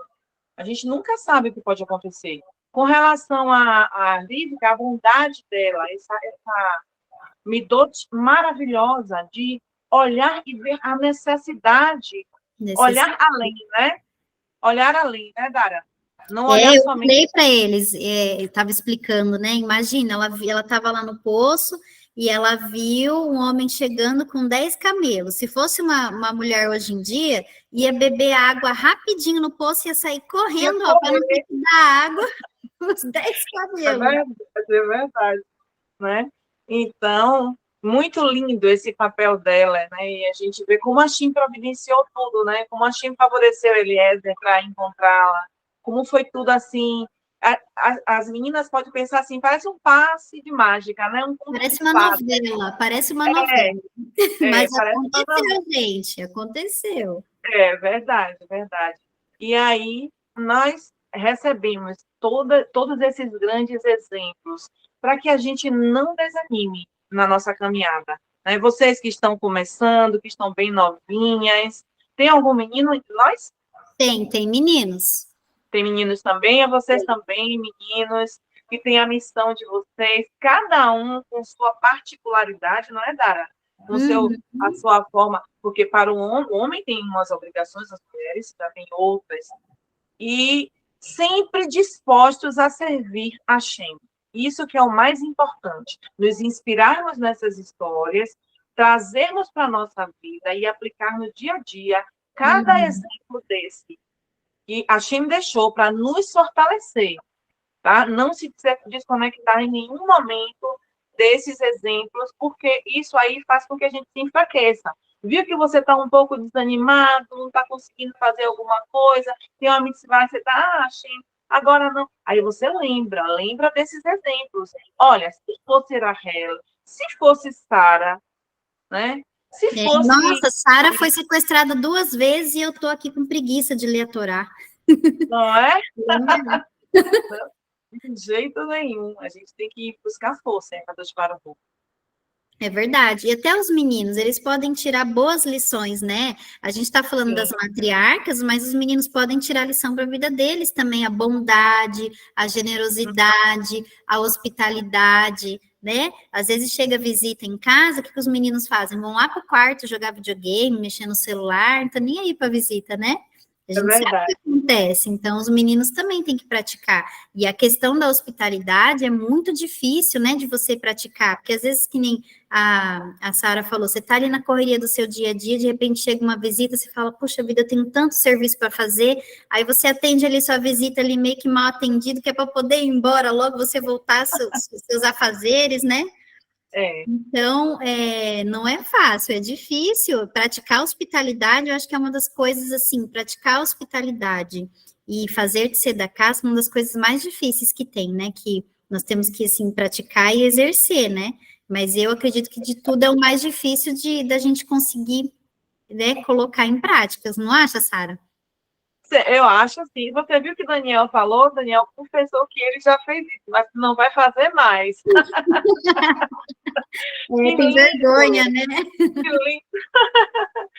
A gente nunca sabe o que pode acontecer. Com relação a Rivka, a bondade dela, essa midot maravilhosa de olhar e ver a necessidade, olhar além, né? Olhar além, né, Dara? Não olhar eu somente. falei para eles, estava explicando, né? Imagina, ela estava lá no poço e ela viu um homem chegando com 10 camelos. Se fosse uma mulher hoje em dia, ia beber água rapidinho no poço e ia sair correndo, para não ter que dar água os 10 camelos. É verdade, né? Então, muito lindo esse papel dela, né? E a gente vê como a Shem providenciou tudo, né? Como a Shem favoreceu Eliezer para encontrá-la, como foi tudo assim. As meninas podem pensar assim, parece um passe de mágica, né? Parece uma novela, parece uma novela. Mas aconteceu, gente, aconteceu. É verdade, verdade. E aí nós recebemos todos esses grandes exemplos para que a gente não desanime na nossa caminhada. Né? Vocês que estão começando, que estão bem novinhas, tem algum menino entre nós? Tem meninos. Tem meninos também, e vocês também, meninos, que têm a missão de vocês, cada um com sua particularidade, não é, Dara? Com a sua forma, porque para o homem tem umas obrigações, as mulheres já têm outras, e sempre dispostos a servir a Shem. Isso que é o mais importante, nos inspirarmos nessas histórias, trazermos para a nossa vida e aplicar no dia a dia cada exemplo desse que a Shem deixou para nos fortalecer, tá? Não se desconectar em nenhum momento desses exemplos, porque isso aí faz com que a gente se enfraqueça. Viu que você está um pouco desanimado, não está conseguindo fazer alguma coisa, tem uma mitzvah, você está, Shem, agora não. Aí você lembra desses exemplos. Olha, se fosse Rahel, se fosse Sara, né? Se fosse... Nossa, Sara foi sequestrada 2 vezes e eu estou aqui com preguiça de ler a Torá. Não é? De jeito nenhum. A gente tem que ir buscar força em cada Baruch. É verdade. E até os meninos, eles podem tirar boas lições, né? A gente está falando das matriarcas, mas os meninos podem tirar lição para a vida deles também, a bondade, a generosidade, a hospitalidade, né? Às vezes chega visita em casa, o que os meninos fazem? Vão lá para o quarto jogar videogame, mexer no celular, não tá nem aí para visita, né? A gente sabe o que acontece, então os meninos também têm que praticar. E a questão da hospitalidade é muito difícil, né, de você praticar, porque às vezes, que nem a Sara falou, você está ali na correria do seu dia a dia, de repente chega uma visita, você fala, puxa vida, eu tenho tanto serviço para fazer, aí você atende ali sua visita ali meio que mal atendido, que é para poder ir embora logo, você voltar seus afazeres, né? Então, não é fácil, é difícil. Praticar hospitalidade, eu acho que é uma das coisas, assim, praticar hospitalidade e fazer de ser da casa, uma das coisas mais difíceis que tem, né? Que nós temos que, assim, praticar e exercer, né? Mas eu acredito que de tudo é o mais difícil da gente conseguir, né, colocar em práticas, não acha, Sara? Eu acho assim. Você viu que o Daniel falou? Daniel confessou que ele já fez isso, mas não vai fazer mais. Tem vergonha, né? Que lindo.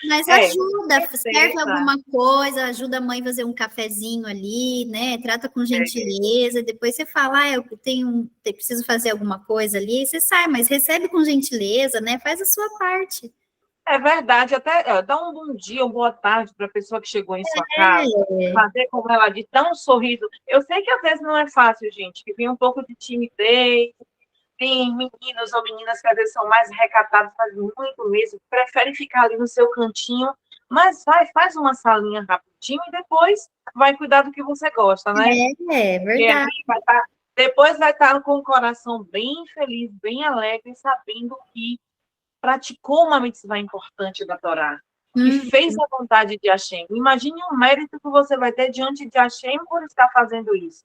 Mas ajuda, serve alguma coisa, ajuda a mãe a fazer um cafezinho ali, né? Trata com gentileza, depois você fala, eu preciso fazer alguma coisa ali, aí você sai, mas recebe com gentileza, né? Faz a sua parte. É verdade, até dá um bom dia, uma boa tarde para a pessoa que chegou em sua casa, fazer como ela diz, dar um sorriso. Eu sei que às vezes não é fácil, gente, que vem um pouco de timidez, tem meninos ou meninas que às vezes são mais recatados, faz muito mesmo, preferem ficar ali no seu cantinho, mas faz uma salinha rapidinho e depois vai cuidar do que você gosta, né? É verdade. Depois vai estar com o coração bem feliz, bem alegre, sabendo que praticou uma mitzvah importante da Torá, que fez a vontade de Hashem. Imagine o mérito que você vai ter diante de Hashem por estar fazendo isso.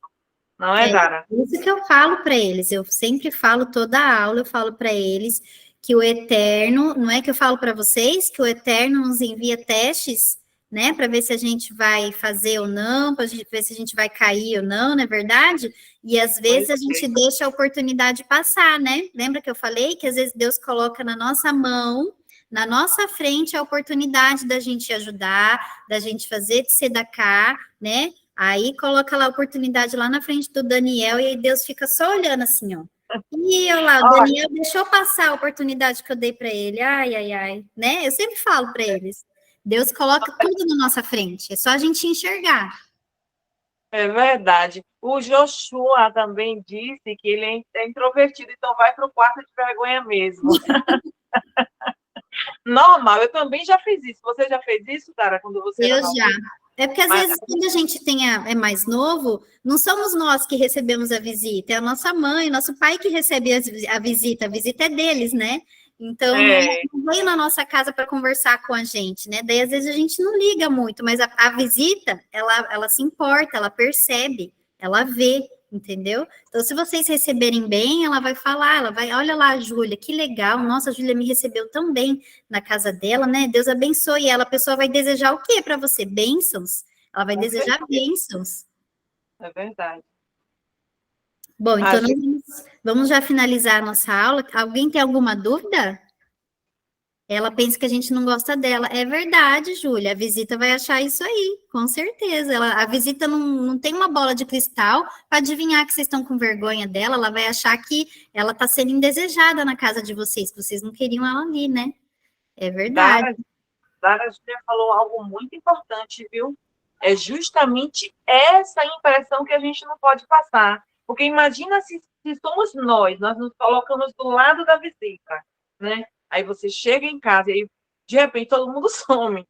Não é, Dara? Isso que eu falo para eles. Eu sempre falo, toda a aula, eu falo para eles que o Eterno, não é que eu falo para vocês, que o Eterno nos envia testes, né, para ver se a gente vai fazer ou não, para ver se a gente vai cair ou não, não é verdade? E às vezes a gente deixa a oportunidade passar, né? Lembra que eu falei que às vezes Deus coloca na nossa mão, na nossa frente, a oportunidade da gente ajudar, da gente fazer de tzedakah, né? Aí coloca lá a oportunidade lá na frente do Daniel e aí Deus fica só olhando assim, ó. E olha lá, o Daniel deixou passar a oportunidade que eu dei para ele. Ai, ai, ai, né? Eu sempre falo para eles. Deus coloca tudo na nossa frente, é só a gente enxergar. É verdade. O Joshua também disse que ele é introvertido, então vai para o quarto de vergonha mesmo. Normal, eu também já fiz isso. Você já fez isso, Dara, quando você era nova? Eu já. É porque, às vezes, quando a gente é mais novo, não somos nós que recebemos a visita, é a nossa mãe, nosso pai que recebe a visita é deles, né? Então, não veio na nossa casa para conversar com a gente, né? Daí, às vezes, a gente não liga muito, mas a visita, ela se importa, ela percebe, ela vê, entendeu? Então, se vocês receberem bem, ela vai falar, ela vai, olha lá, Júlia, que legal, nossa, a Júlia me recebeu tão bem na casa dela, né? Deus abençoe ela. A pessoa vai desejar o quê para você? Bênçãos. Ela vai desejar bênçãos. É verdade. Bom, então vamos já finalizar a nossa aula. Alguém tem alguma dúvida? Ela pensa que a gente não gosta dela. É verdade, Júlia. A visita vai achar isso aí, com certeza. A visita não tem uma bola de cristal para adivinhar que vocês estão com vergonha dela. Ela vai achar que ela está sendo indesejada na casa de vocês, que vocês não queriam ela ali, né? É verdade. Dara Júlia falou algo muito importante, viu? É justamente essa impressão que a gente não pode passar. Porque imagina se somos nós nos colocamos do lado da visita, né? Aí você chega em casa e aí, de repente todo mundo some.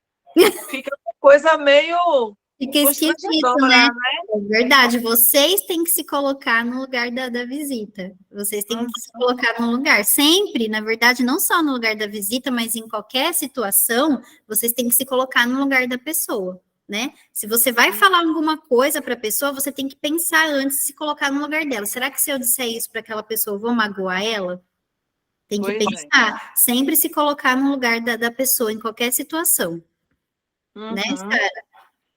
Fica uma coisa meio... Fica esquisito, né? É verdade, vocês têm que se colocar no lugar da visita. Vocês têm que se colocar no lugar. Sempre, na verdade, não só no lugar da visita, mas em qualquer situação, vocês têm que se colocar no lugar da pessoa, né? Se você vai falar alguma coisa para a pessoa, você tem que pensar antes de se colocar no lugar dela. Será que se eu disser isso para aquela pessoa, eu vou magoar ela? Tem que pensar. Sempre se colocar no lugar da pessoa, em qualquer situação. Né, Sara?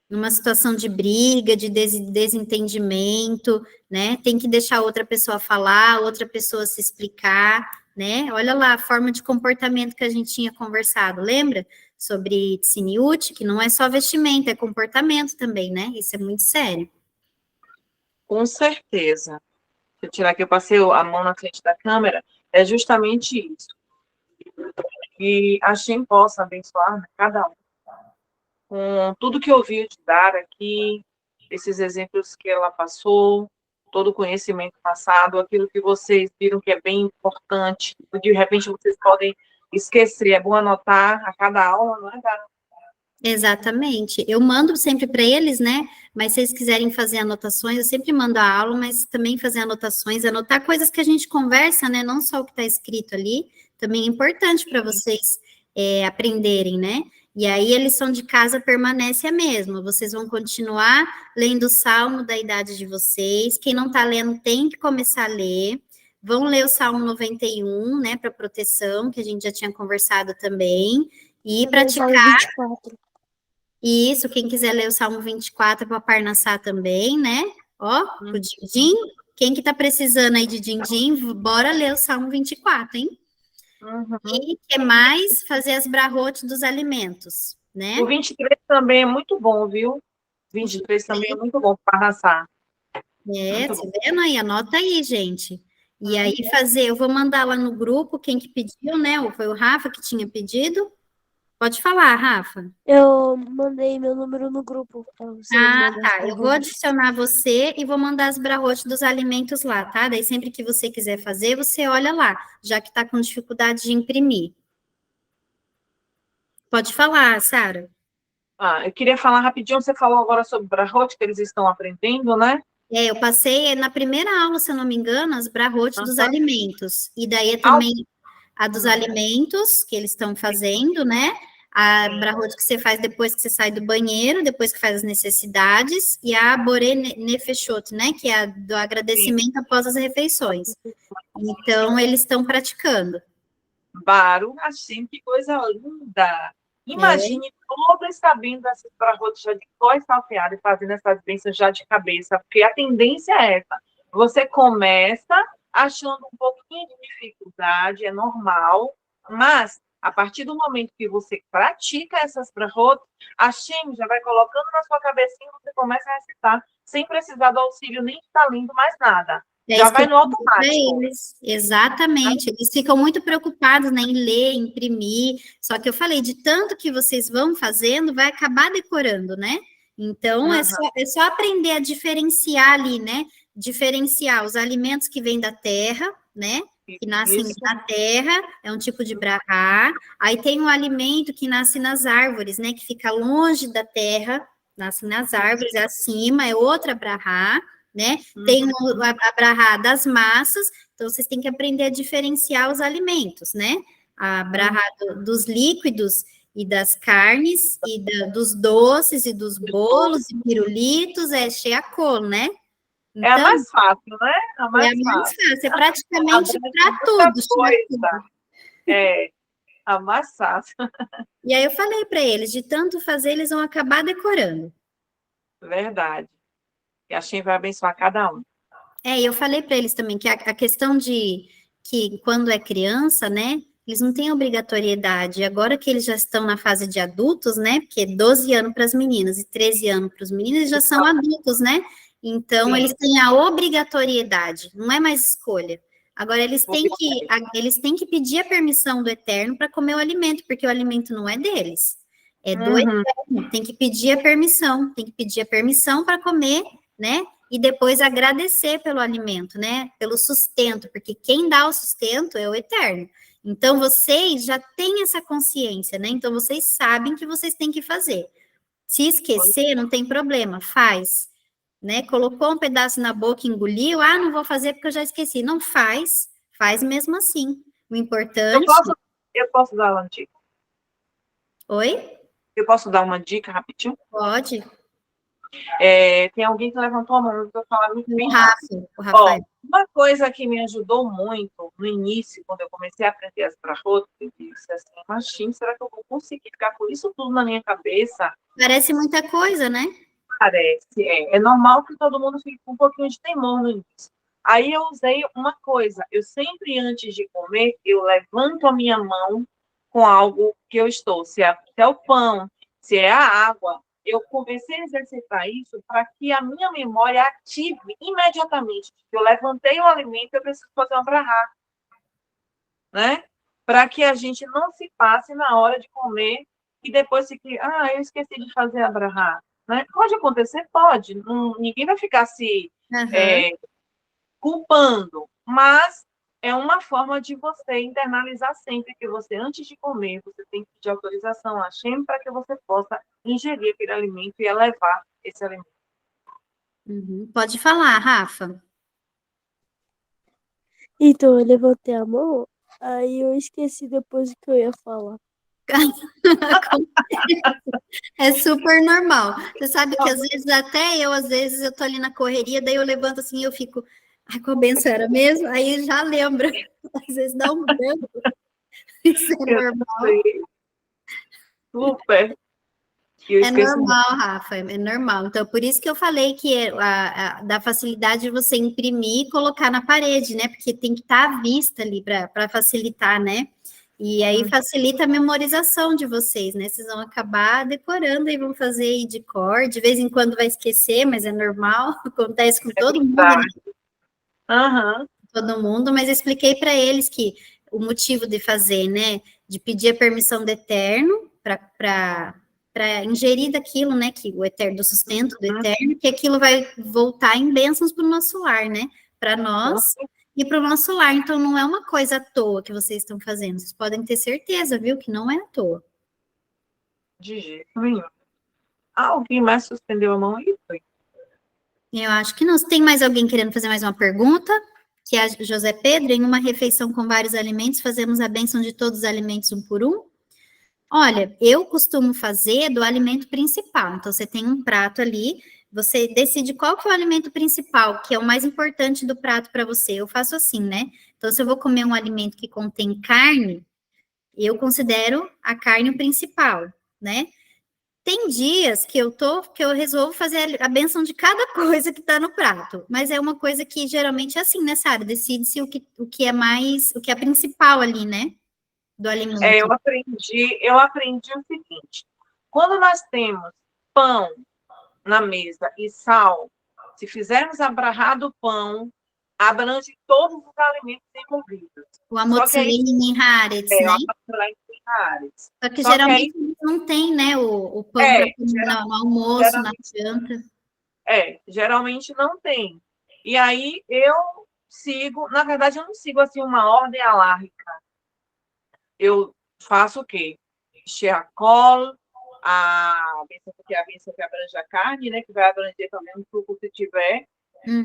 Numa situação de briga, de desentendimento, né? Tem que deixar outra pessoa falar, outra pessoa se explicar, né? Olha lá a forma de comportamento que a gente tinha conversado, lembra? Sobre tsiniut, que não é só vestimento, é comportamento também, né? Isso é muito sério. Com certeza. Deixa eu tirar aqui, eu passei a mão na frente da câmera, é justamente isso. Que a Hashem possa abençoar cada um. Com tudo que eu ouvi de Dara aqui, esses exemplos que ela passou, todo o conhecimento passado, aquilo que vocês viram que é bem importante, de repente vocês podem esquecer, é bom anotar a cada aula, não é, Dara? Exatamente. Eu mando sempre para eles, né? Mas se eles quiserem fazer anotações, eu sempre mando a aula, mas também fazer anotações, anotar coisas que a gente conversa, né? Não só o que está escrito ali, também é importante para vocês aprenderem, né? E aí a lição de casa permanece a mesma. Vocês vão continuar lendo o Salmo da idade de vocês. Quem não está lendo tem que começar a ler. Vão ler o Salmo 91, né? Para proteção, que a gente já tinha conversado também. E praticar. 24. Isso, quem quiser ler o Salmo 24 para Parnassá também, né? Ó, o Dindim. Quem que tá precisando aí de Dindim, bora ler o Salmo 24, hein? E que mais? Fazer as brahot dos alimentos, né? O 23 também é muito bom, viu? 23 também é muito bom para Parnassá. Tá vendo aí? Anota aí, gente. E aí eu vou mandar lá no grupo quem que pediu, né? Foi o Rafa que tinha pedido. Pode falar, Rafa. Eu mandei meu número no grupo. Tá. Eu vou adicionar você e vou mandar as brahot dos alimentos lá, tá? Daí sempre que você quiser fazer, você olha lá, já que tá com dificuldade de imprimir. Pode falar, Sara. Eu queria falar rapidinho, você falou agora sobre brahot, que eles estão aprendendo, né? Eu passei na primeira aula, se eu não me engano, as brahot dos alimentos. E daí também A dos alimentos que eles estão fazendo, né? A brahot que você faz depois que você sai do banheiro, depois que faz as necessidades, e a borê nefeshot, né? Que é a do agradecimento após as refeições. Então, eles estão praticando. Baru Hashem, que coisa linda! Imagine todos sabendo essas brahot já de cós salteada e fazendo essas bênçãos já de cabeça, porque a tendência é essa. Você começa achando um pouquinho de dificuldade, é normal, mas a partir do momento que você pratica essas brahot, a Shem já vai colocando na sua cabecinha e você começa a recitar, sem precisar do auxílio nem de estar lendo mais nada. Já vai no automático. Eles. Exatamente. Eles ficam muito preocupados, né, em ler, imprimir. Só que eu falei, de tanto que vocês vão fazendo, vai acabar decorando, né? Então, é só aprender a diferenciar ali, né? Diferenciar os alimentos que vêm da terra, né? Que nascem na terra, é um tipo de brahá. Aí tem um alimento que nasce nas árvores, né? Que fica longe da terra, nasce nas árvores, acima, é outra brahá, né? Tem a brahá das massas, então vocês têm que aprender a diferenciar os alimentos, né? A brahá dos líquidos e das carnes, e dos doces, e dos bolos, e pirulitos, é sheakol, né? Então, é a mais fácil, né? A mais fácil, é praticamente para tudo. É, a mais fácil. E aí eu falei para eles, de tanto fazer, eles vão acabar decorando. Verdade. E a Shem vai abençoar cada um. E eu falei para eles também que a questão de que quando é criança, né, eles não têm obrigatoriedade. Agora que eles já estão na fase de adultos, né, porque 12 anos para as meninas e 13 anos para os meninos, eles já são adultos, né? Então, eles têm a obrigatoriedade, não é mais escolha. Agora, eles têm que pedir a permissão do Eterno para comer o alimento, porque o alimento não é deles, é do Eterno. Tem que pedir a permissão para comer, né? E depois agradecer pelo alimento, né? Pelo sustento, porque quem dá o sustento é o Eterno. Então, vocês já têm essa consciência, né? Então, vocês sabem que vocês têm que fazer. Se esquecer, não tem problema, faz. Né? Colocou um pedaço na boca, engoliu, não vou fazer porque eu já esqueci. Não faz mesmo assim. O importante... Eu posso dar uma dica? Oi? Eu posso dar uma dica rapidinho? Pode. Tem alguém que levantou a mão, eu vou falar muito bem rápido. O Rafael. Uma coisa que me ajudou muito no início, quando eu comecei a aprender as brahot, eu disse assim, mas será que eu vou conseguir ficar com isso tudo na minha cabeça? Parece muita coisa, né? Parece, é normal que todo mundo fique com um pouquinho de temor no início. Aí eu usei uma coisa, eu sempre antes de comer, eu levanto a minha mão com algo que eu estou, se é o pão, se é a água, eu comecei a exercitar isso para que a minha memória ative imediatamente. Eu levantei o alimento, eu preciso fazer uma brahá, né? Para que a gente não se passe na hora de comer e depois fique, eu esqueci de fazer a brahá. Né? Pode acontecer? Pode. Ninguém vai ficar se culpando, mas é uma forma de você internalizar sempre que você, antes de comer, você tem que pedir autorização a Hashem para que você possa ingerir aquele alimento e elevar esse alimento. Pode falar, Rafa. Então, eu levantei a mão, aí eu esqueci depois o que eu ia falar. É super normal. Você sabe que às vezes eu tô ali na correria, daí eu levanto assim e eu fico, qual benção era mesmo? Aí já lembro. Às vezes dá um branco. Isso é normal. Super. É normal, Rafa, é normal. Então, por isso que eu falei que da facilidade de você imprimir e colocar na parede, né? Porque tem que estar à vista ali para facilitar, né? E aí facilita a memorização de vocês, né? Vocês vão acabar decorando e vão fazer aí de cor. De vez em quando vai esquecer, mas é normal. Acontece com todo mundo, né? Todo mundo, mas eu expliquei para eles que o motivo de fazer, né? De pedir a permissão do Eterno para ingerir daquilo, né? Que o Eterno, do sustento do Eterno, que aquilo vai voltar em bênçãos para o nosso lar, né? Para nós e para o nosso lar. Então, não é uma coisa à toa que vocês estão fazendo. Vocês podem ter certeza, viu? Que não é à toa. De jeito nenhum. Alguém mais suspendeu a mão aí? Foi. Eu acho que não. Se tem mais alguém querendo fazer mais uma pergunta, que a José Pedro, em uma refeição com vários alimentos, fazemos a bênção de todos os alimentos um por um? Olha, eu costumo fazer do alimento principal. Então, você tem um prato ali, você decide qual que é o alimento principal, que é o mais importante do prato para você. Eu faço assim, né? Então, se eu vou comer um alimento que contém carne, eu considero a carne o principal, né? Tem dias que eu resolvo fazer a bênção de cada coisa que está no prato, mas é uma coisa que geralmente é assim, né, Sara? Decide-se o que é mais, o que é principal ali, né? Do alimento. Eu aprendi o seguinte: quando nós temos pão na mesa e sal, se fizermos a brahá do pão, abrange todos os alimentos envolvidos. O amotzilin haaretz, né? Só que Só geralmente que aí, não tem, né, o pão para comer no almoço, na janta. Geralmente não tem. E aí eu sigo, na verdade eu não sigo assim uma ordem alárrica. Eu faço o quê? Sheakol, a bênção que abrange a carne, né? Que vai abranger também o suco se tiver,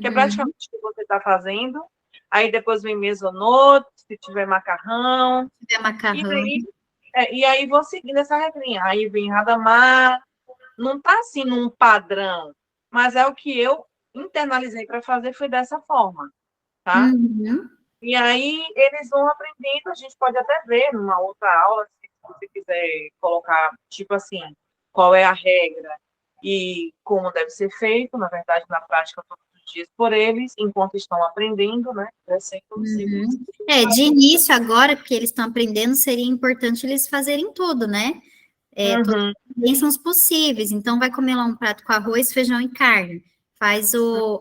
que é praticamente o que você está fazendo. Aí depois vem mesonot, se tiver macarrão. Se tiver macarrão. E aí vou seguindo essa regrinha. Aí vem radamar. Não está assim num padrão, mas é o que eu internalizei para fazer, foi dessa forma, tá? E aí eles vão aprendendo, a gente pode até ver numa outra aula, se você quiser colocar, tipo assim, qual é a regra e como deve ser feito, na verdade, na prática, todos os dias por eles, enquanto estão aprendendo, né? De início, agora que eles estão aprendendo, seria importante eles fazerem tudo, né? Todas as bênçãos possíveis. Então, vai comer lá um prato com arroz, feijão e carne.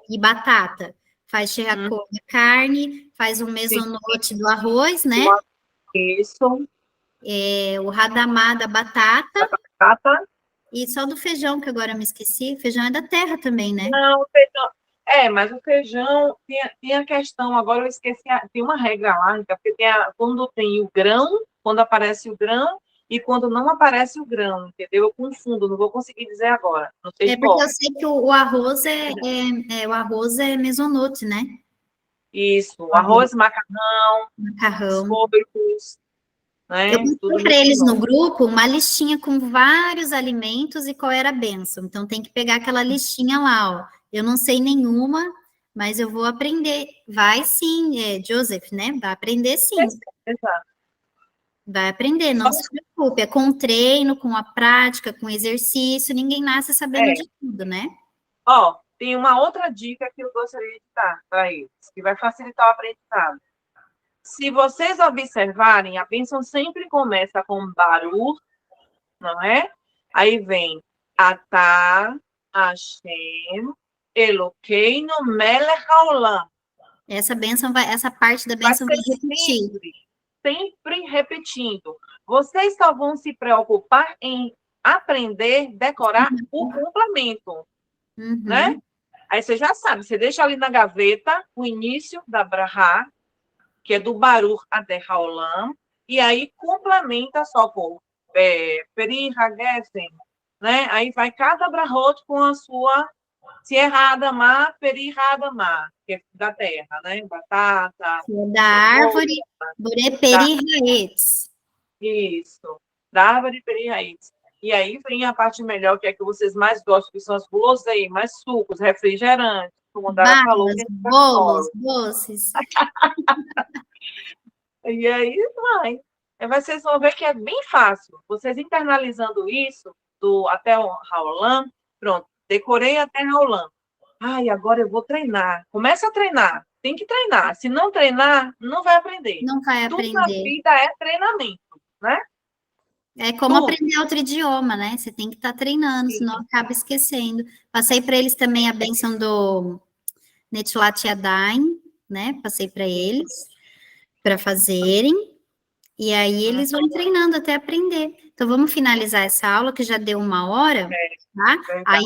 E batata. Faz shehakol da carne, faz o mesonote do arroz, né? Isso. O radamá da batata. E só do feijão, que agora eu me esqueci. Feijão é da terra também, né? Não, feijão. Mas o feijão tem a questão, agora eu esqueci, tem uma regra lá, porque quando tem o grão, quando aparece o grão, e quando não aparece o grão, entendeu? Eu confundo, não vou conseguir dizer agora. Não sei porque eu sei que o arroz o arroz é mesonote, né? Isso, arroz, macarrão, biscoitos, né? Eu mostrei para eles no grupo uma listinha com vários alimentos e qual era a bênção. Então, tem que pegar aquela listinha lá, ó. Eu não sei nenhuma, mas eu vou aprender. Vai sim, Joseph, né? Vai aprender sim. Exato. Vai aprender, não se preocupe. É com treino, com a prática, com exercício. Ninguém nasce sabendo de tudo, né? Tem uma outra dica que eu gostaria de dar para eles, que vai facilitar o aprendizado. Se vocês observarem, a bênção sempre começa com Baruch, não é? Aí vem Atah Hashem Elokeinu Melech Haolam. Essa parte da bênção vai repetir. Sempre repetindo. Vocês só vão se preocupar em aprender, decorar o complemento, né? Aí você já sabe, você deixa ali na gaveta o início da Brahá, que é do Baruch até Haolam, e aí complementa só com Peri Hagesen, né? Aí vai cada Brahot com a sua Sierra Adamá, Peri Adamá, que é da terra, né? Batata. Da árvore, Boré Peri Haetz. Isso, da árvore Peri Haetz. E aí vem a parte melhor, que é que vocês mais gostam, que são as guloseimas, sucos, refrigerantes, como Dara falou. Bolos, doces. E aí vocês vão ver que é bem fácil. Vocês internalizando isso, até o Haolam, pronto, decorei até Haolam. Agora eu vou treinar. Começa a treinar. Tem que treinar. Se não treinar, não vai aprender. Não vai aprender. Tudo na vida é treinamento, né? É como aprender outro idioma, né? Você tem que estar treinando, senão acaba esquecendo. Passei para eles também a bênção do Netilat Yadayim, né? Passei para eles, para fazerem. E aí eles vão treinando até aprender. Então, vamos finalizar essa aula, que já deu 1 hora, tá? Aí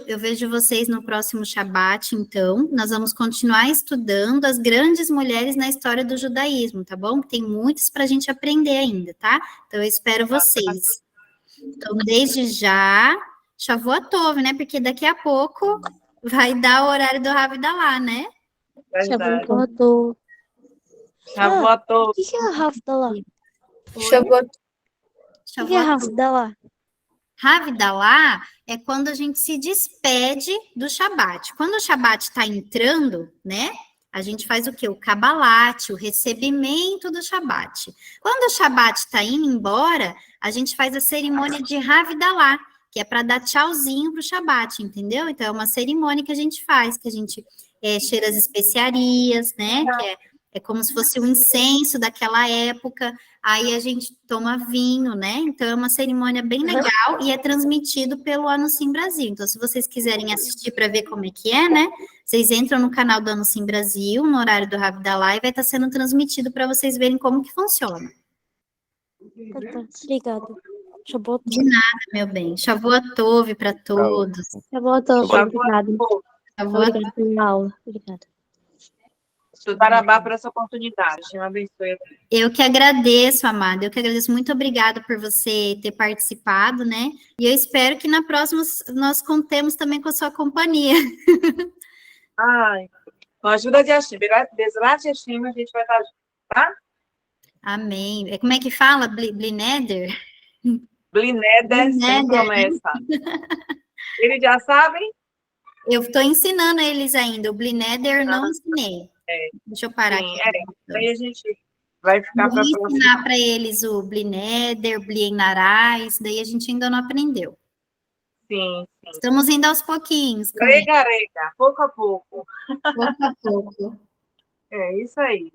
eu vejo vocês no próximo Shabat, então. Nós vamos continuar estudando as grandes mulheres na história do judaísmo, tá bom? Tem muitas para a gente aprender ainda, tá? Então, eu espero vocês. Então, desde já, Shavuot Tov, né? Porque daqui a pouco vai dar o horário do Rav Dalá, né? Verdade. Shavuot. Shavuot. O que é a Havdalah? Shavuot. O que é a Havdalah? Havdalah é quando a gente se despede do Shabat. Quando o Shabat está entrando, né? A gente faz o quê? O Kabbalat, o recebimento do Shabat. Quando o Shabat está indo embora, a gente faz a cerimônia de Havdalah, que é para dar tchauzinho para o Shabat, entendeu? Então, é uma cerimônia que a gente faz, que a gente cheira as especiarias, né? Que é como se fosse o incenso daquela época. Aí a gente toma vinho, né? Então, é uma cerimônia bem legal e é transmitido pelo Anusim Brasil. Então, se vocês quiserem assistir para ver como é que é, né? Vocês entram no canal do Anusim Brasil, no horário do Havdalah, e vai estar sendo transmitido para vocês verem como que funciona. Tá. Obrigada. Shavuot. De nada, meu bem. Shavuot Tov para todos. Shavuot. Obrigada. Shavuot. Obrigada pela aula. Obrigada. Parabéns por essa oportunidade. Deus abençoe. Eu que agradeço, amada. Eu que agradeço. Muito obrigada por você ter participado, né? E eu espero que na próxima nós contemos também com a sua companhia. Ai, com a ajuda de Hashem. Bezrat Hashem, a gente vai estar junto, tá? Amém. Como é que fala? Blineder? Blineder sem promessa. Eles já sabem? Eu estou ensinando eles ainda. O Blineder eu não ensinei. Deixa eu parar Sim, aqui. Aí a gente vai ficar para Vou ensinar para eles o Blineder, Blinarais, daí a gente ainda não aprendeu. Sim. Estamos indo aos pouquinhos. Rega, pouco a pouco. Pouco a pouco. É isso aí.